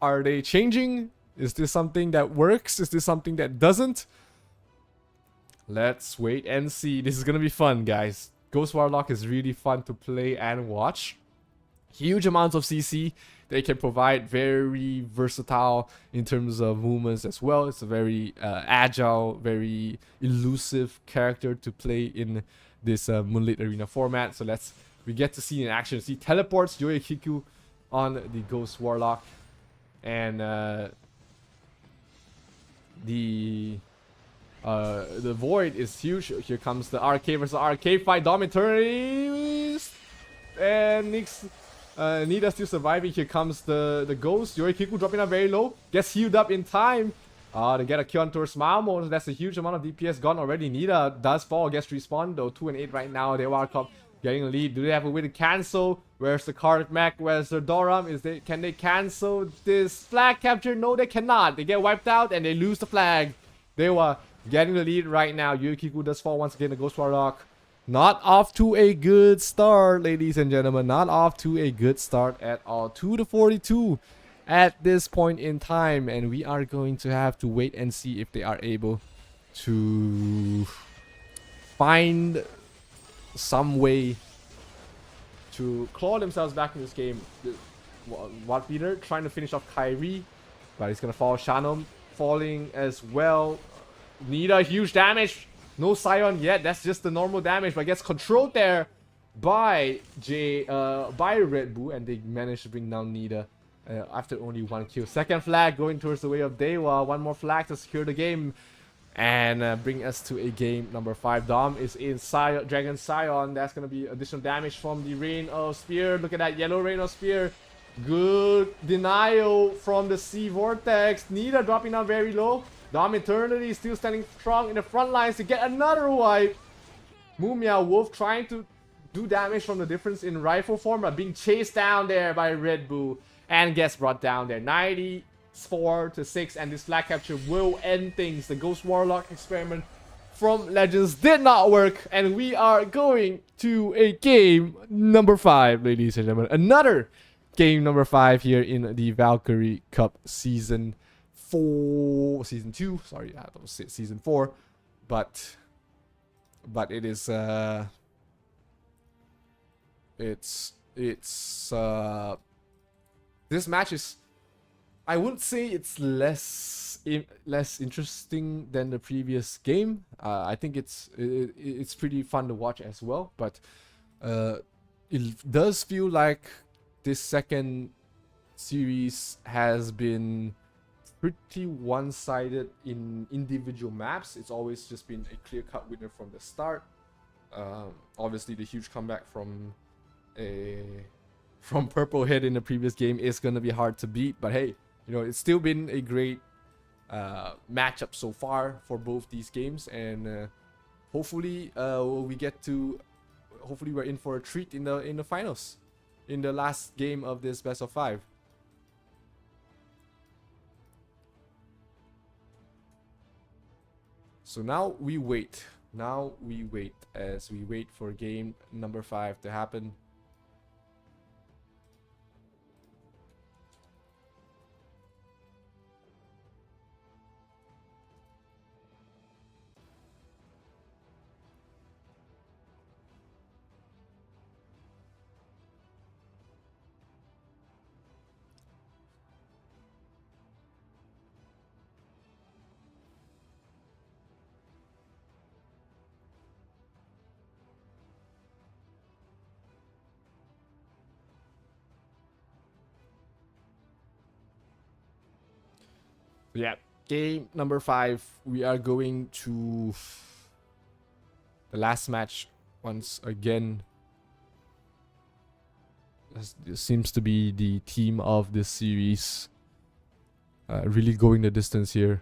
Are they changing? Is this something that works? Is this something that doesn't? Let's wait and see. This is gonna be fun, guys. Ghost Warlock is really fun to play and watch. Huge amounts of CC. They can provide very versatile in terms of movements as well. It's a very agile, very elusive character to play in this Moonlit Arena format. So we get to see in action. See teleports Yoikiku on the Ghost Warlock, and the Void is huge. Here comes the RK versus RK fight. Dom Eternity, and Nida still surviving. Here comes the Ghost. Yoikiku dropping down very low. Gets healed up in time. They get a kill on towards Smile Mode. That's a huge amount of DPS gone already. Nida does fall. Gets respawned though. 2 and 8 right now. Dewa Cup getting a lead. Do they have a way to cancel? Where's the card mech? Where's the Doram? Can they cancel this flag capture? No, they cannot. They get wiped out and they lose the flag. Dewa getting the lead right now. Yoikiku does fall once again. The Ghost Warlock. Not off to a good start, ladies and gentlemen. Not off to a good start at all. 2-42 at this point in time. And we are going to have to wait and see if they are able to find some way to claw themselves back in this game. What Peter trying to finish off Kyrie, but he's going to fall. Shannon falling as well. Nida, huge damage. No Scion yet. That's just the normal damage, but gets controlled there by Red Bull, and they managed to bring down Nida after only 1 kill. Second flag going towards the way of Dewa. 1 more flag to secure the game and bring us to a game number 5. Dom is in Dragon Scion. That's gonna be additional damage from the Rain of Spear. Look at that yellow Rain of Spear. Good denial from the Sea Vortex. Nida dropping down very low. Dom Eternity still standing strong in the front lines to get another wipe. Mumia Wolf trying to do damage from the difference in rifle form, but being chased down there by Red Bull and gets brought down there. 94-6, and this flag capture will end things. The Ghost Warlock experiment from Legends did not work, and we are going to a game number 5, ladies and gentlemen. Another game number 5 here in the Valkyrie Cup Season 2. Sorry, I was Season 4, but it is this match is, I wouldn't say it's less interesting than the previous game. I think it's pretty fun to watch as well, but it does feel like this second series has been pretty one-sided in individual maps. It's always just been a clear-cut winner from the start. Obviously, the huge comeback from Purple Head in the previous game is gonna be hard to beat. But hey, you know, it's still been a great matchup so far for both these games, and hopefully we get to. Hopefully, we're in for a treat in the finals, in the last game of this best of 5. So now we wait. Now we wait as we wait for game number 5 to happen. Yeah, game number 5. We are going to the last match once again. This seems to be the team of this series. Really going the distance here.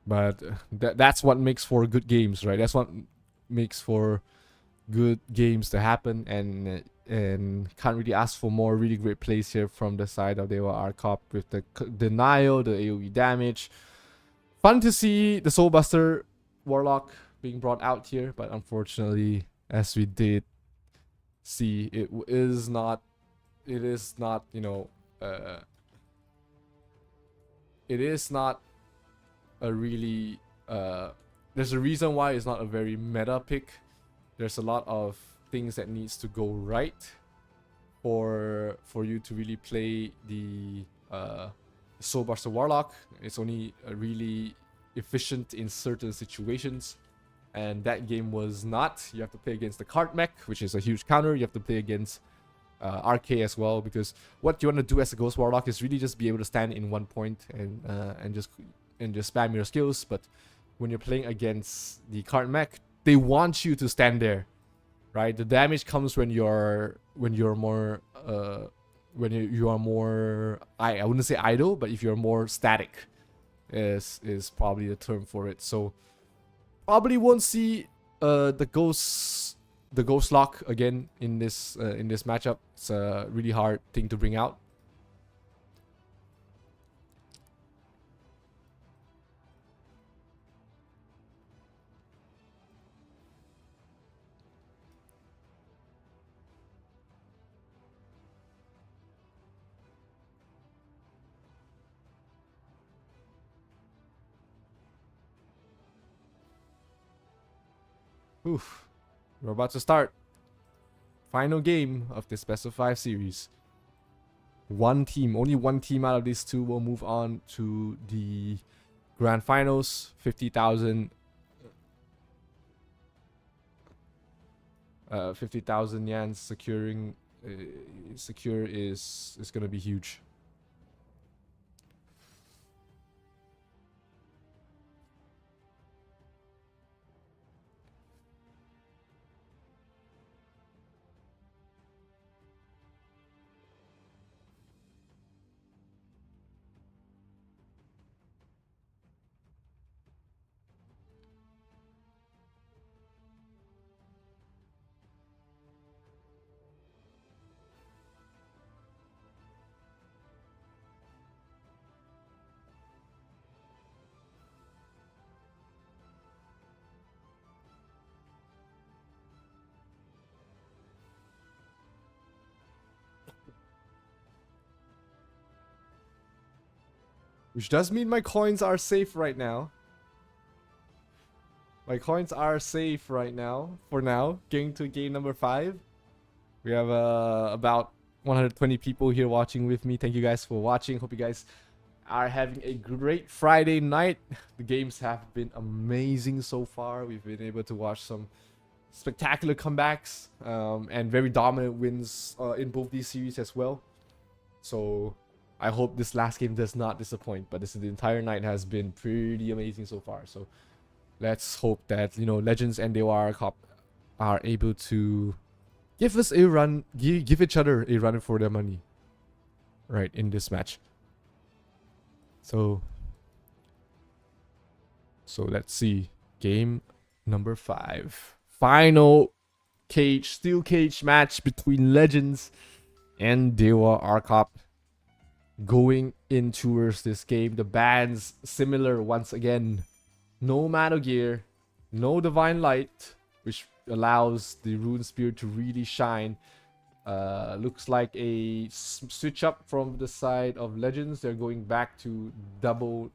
But that's what makes for good games, right? That's what makes for good games to happen, and can't really ask for more. Really great plays here from the side of Dewa Arop with the denial, the AoE damage. Fun to see the Soulbuster Warlock being brought out here, but unfortunately, as we did see, it is not, you know, it is not a really, there's a reason why it's not a very meta pick. There's a lot of things that needs to go right for you to really play the Soulbuster Warlock. It's only really efficient in certain situations, and that game was not. You have to play against the cart mech, which is a huge counter. You have to play against RK as well, because what you want to do as a Ghost Warlock is really just be able to stand in one point and just spam your skills. But when you're playing against the cart mech, they want you to stand there, right? The damage comes when you're more when you are more, I wouldn't say idle, but if you're more static, is probably the term for it. So probably won't see the ghost lock again in this matchup. It's a really hard thing to bring out. Oof. We're about to start. Final game of this best of 5 series. Only one team out of these two will move on to the grand finals. 50,000 yans secure is gonna be huge. Which does mean my coins are safe right now. My coins are safe right now, for now. Getting to game number 5. We have about 120 people here watching with me. Thank you guys for watching. Hope you guys are having a great Friday night. The games have been amazing so far. We've been able to watch some spectacular comebacks and very dominant wins in both these series as well. So I hope this last game does not disappoint, but the entire night has been pretty amazing so far. So let's hope that, you know, Legends and Dewa are able to give us a run, give each other a run for their money, right, in this match. So let's see. Game number 5. Final steel cage match between Legends and Dewa Arop. Going in towards this game, the bans similar once again. No Mana Gear, no Divine Light, which allows the Rune Spear to really shine. Looks like a switch up from the side of Legends. They're going back to double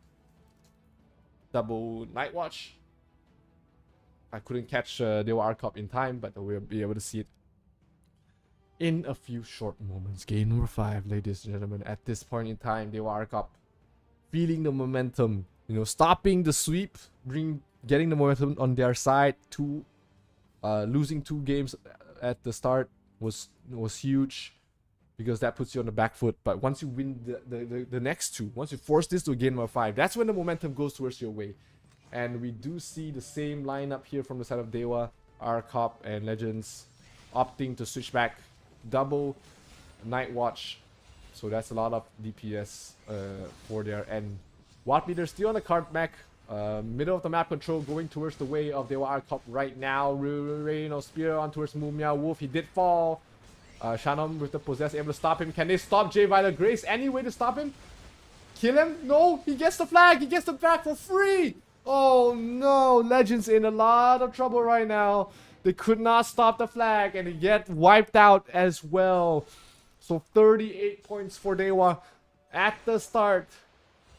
Night Watch. I couldn't catch Dewa Arop in time, but we'll be able to see it in a few short moments. Game number 5, ladies and gentlemen. At this point in time, Dewa Arop feeling the momentum, stopping the sweep, getting the momentum on their side. Losing 2 games at the start was huge, because that puts you on the back foot. But once you win the next 2, once you force this to game number 5, that's when the momentum goes towards your way. And we do see the same lineup here from the side of Dewa, Arop, and Legends opting to switch back double Night Watch. So that's a lot of DPS for their end. Watt Meter still on the card mech. Middle of the map control going towards the way of Dewa Arop right now. Spear on towards Mumia Wolf. He did fall. Shannon with the possess able to stop him. Can they stop J Violet Grace? Any way to stop him? Kill him? No, he gets the flag. He gets the flag for free. Oh no, Legends in a lot of trouble right now. They could not stop the flag and they get wiped out as well. So 38 points for Dewa at the start.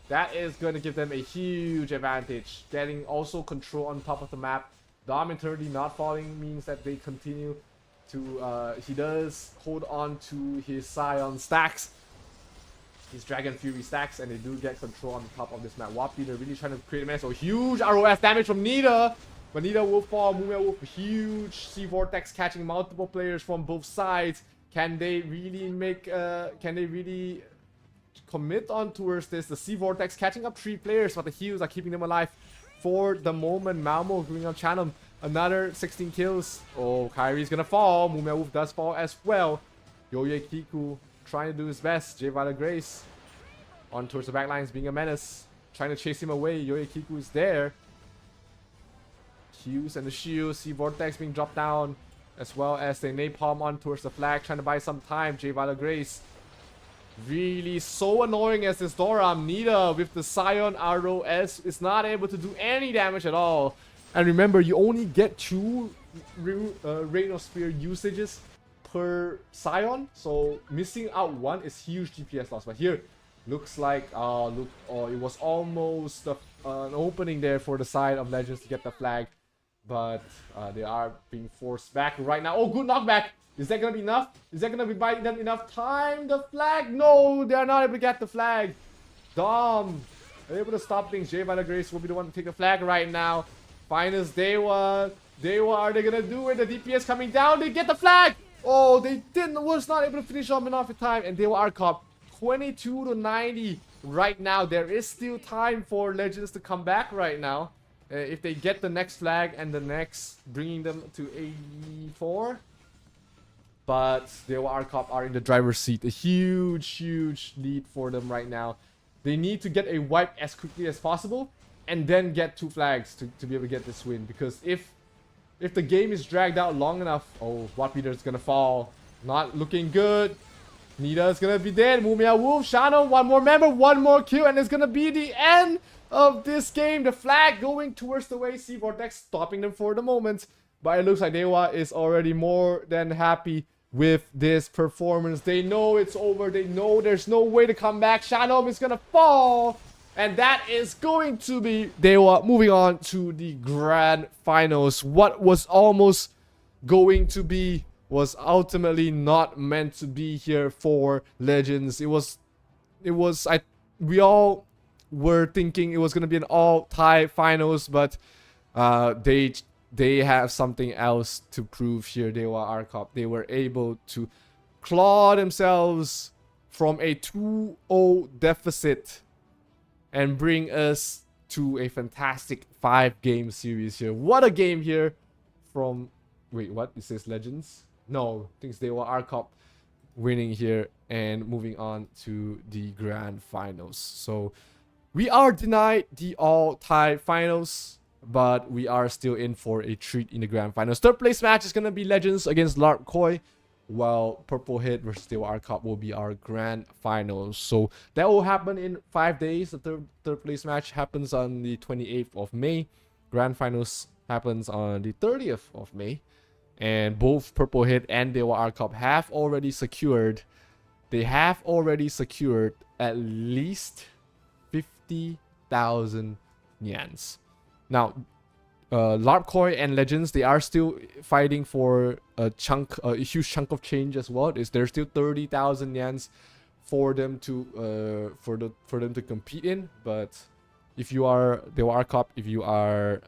That is going to give them a huge advantage. Getting also control on top of the map. Dom eternity not falling means that they continue to... he does hold on to his Scion stacks. His Dragon Fury stacks, and they do get control on the top of this map. Wapi, they're really trying to create a mess. So huge ROS damage from Nita. But Nita will fall. Mumia Wolf, huge Sea Vortex catching multiple players from both sides. Can they really make... can they really commit on towards this? The Sea Vortex catching up 3 players, but the heals are keeping them alive for the moment. Malmo going on channel. Another 16 kills. Oh, Kyrie's gonna fall. Mumia Wolf does fall as well. Yoye Kiku trying to do his best. J Violet Grace on towards the backlines, being a menace. Trying to chase him away. Yoye Kiku is there. Hughes and the shield. Sea Vortex being dropped down, as well as the napalm on towards the flag, trying to buy some time. J Violet Grace really so annoying as this Doram. Nita with the Scion ROS is not able to do any damage at all. And remember, you only get 2 Rain of Spear usages per Scion, so missing out 1 is huge DPS loss. But here, looks like it was almost an opening there for the side of Legends to get the flag, but they are being forced back right now. Oh, good knockback. Is that gonna be enough? Is that gonna be buying them enough time? The flag? No, they are not able to get the flag. Dom able to stop things. J Violet Grace will be the one to take the flag right now. Finals Dewa. Dewa, are they gonna do it? The DPS coming down. They get the flag. Oh, they was not able to finish off enough in time. And Dewa Arop 22 to 90 right now. There is still time for Legends to come back right now. If they get the next flag and the next, bringing them to 84. But Dewa Arop are in the driver's seat. A huge lead for them right now. They need to get a wipe as quickly as possible and then get 2 flags to be able to get this win. Because if the game is dragged out long enough... Oh, Watt Peter is going to fall. Not looking good. Nita is going to be dead. Mumia Wolf, Shano, 1 more member, 1 more kill, and it's going to be the end of this game. The flag going towards the way. Sea Vortex stopping them for the moment. But it looks like Dewa is already more than happy with this performance. They know it's over. They know there's no way to come back. Shanom is gonna fall. And that is going to be Dewa moving on to the grand finals. What was almost going to be was ultimately not meant to be here for Legends. We all were thinking it was gonna be an all-tie finals, but they have something else to prove here. Dewa Arop, they were able to claw themselves from a 2-0 deficit and bring us to a fantastic 5-game series here. What a game here from... Wait, what? It says Legends? No, I think they were Arop winning here and moving on to the grand finals. So we are denied the all-tie finals, but we are still in for a treat in the grand finals. Third place match is gonna be Legends against Lark Koi, while Purple Hit versus Dewa Arop will be our grand finals. So that will happen in 5 days. The third place match happens on the 28th of May. Grand finals happens on the 30th of May. And both Purple Hit and Dewa Arop have already secured. They have already secured at least 50,000 nyans. Now, Lark Koi and Legends, they are still fighting for a huge chunk of change as well. There's still 30,000 nyans for them to for them to compete in. But if you are Dewa Arop, if you are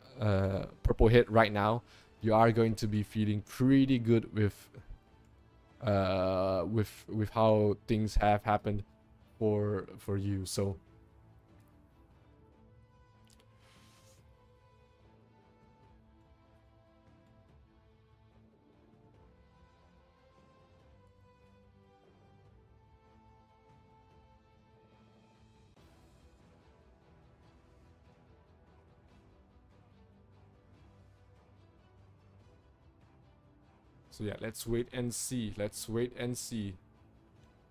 Purple Hit right now, you are going to be feeling pretty good with how things have happened for you. So yeah, let's wait and see. Let's wait and see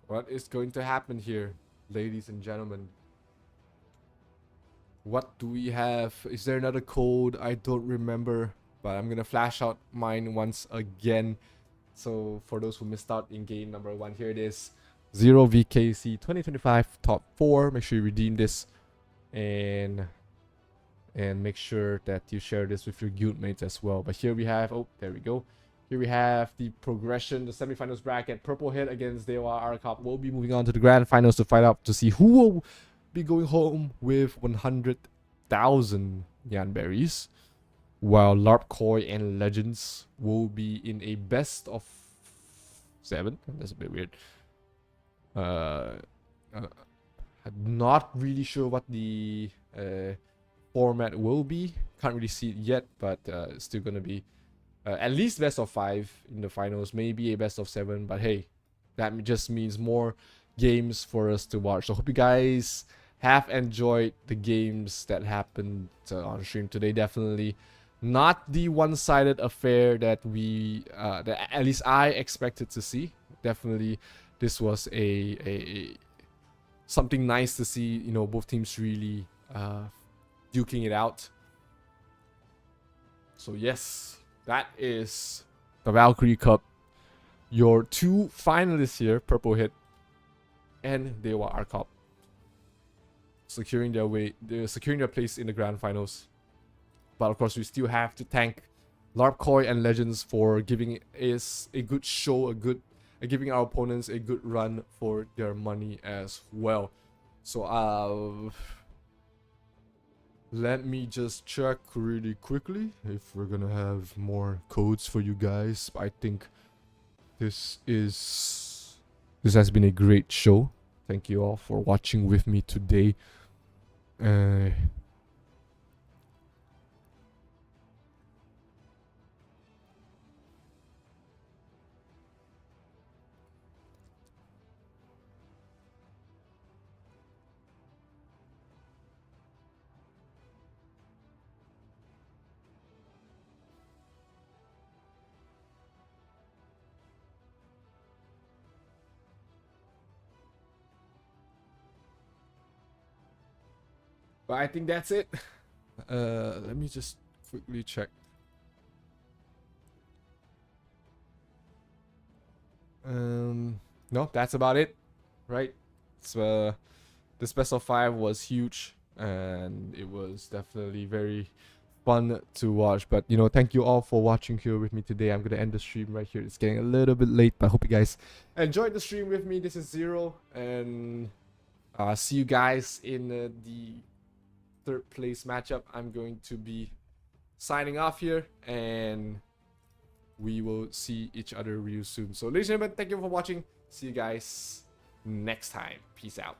what is going to happen here, ladies and gentlemen. What do we have? Is there another code? I don't remember, but I'm gonna flash out mine once again. So for those who missed out in game number 1, here it is. 0VKC 2025 top 4. Make sure you redeem this and make sure that you share this with your guild mates as well. But here we have, oh, there we go. Here we have the progression, the semifinals bracket. Purple Hit against Dewa Arop will be moving on to the grand finals to fight out to see who will be going home with 100,000 Yan berries, while Lark Koi and Legends will be in a best of 7. That's a bit weird. I'm not really sure what the format will be. Can't really see it yet, but it's still gonna be at least best of 5 in the finals, maybe a best of 7. But hey, that just means more games for us to watch. So hope you guys have enjoyed the games that happened on stream today. Definitely not the one-sided affair that that at least I expected to see. Definitely, this was a something nice to see. You know, both teams really duking it out. So yes, that is the Valkyrie Cup. Your 2 finalists here, Purple Hit and Dewa Arop, securing their place in the grand finals. But of course, we still have to thank Lark Koi and Legends for giving us a good show, giving our opponents a good run for their money as well. So let me just check really quickly if we're gonna have more codes for you guys. I think this has been a great show. Thank you all for watching with me today. But I think that's it. Let me just quickly check. No, that's about it, right? So this best of 5 was huge, and it was definitely very fun to watch. But you know, thank you all for watching here with me today. I'm gonna end the stream right here. It's getting a little bit late, but I hope you guys enjoyed the stream with me. This is Zero, and see you guys in the 3rd place matchup. I'm going to be signing off here, and we will see each other real soon. So ladies and gentlemen, thank you for watching. See you guys next time. Peace out.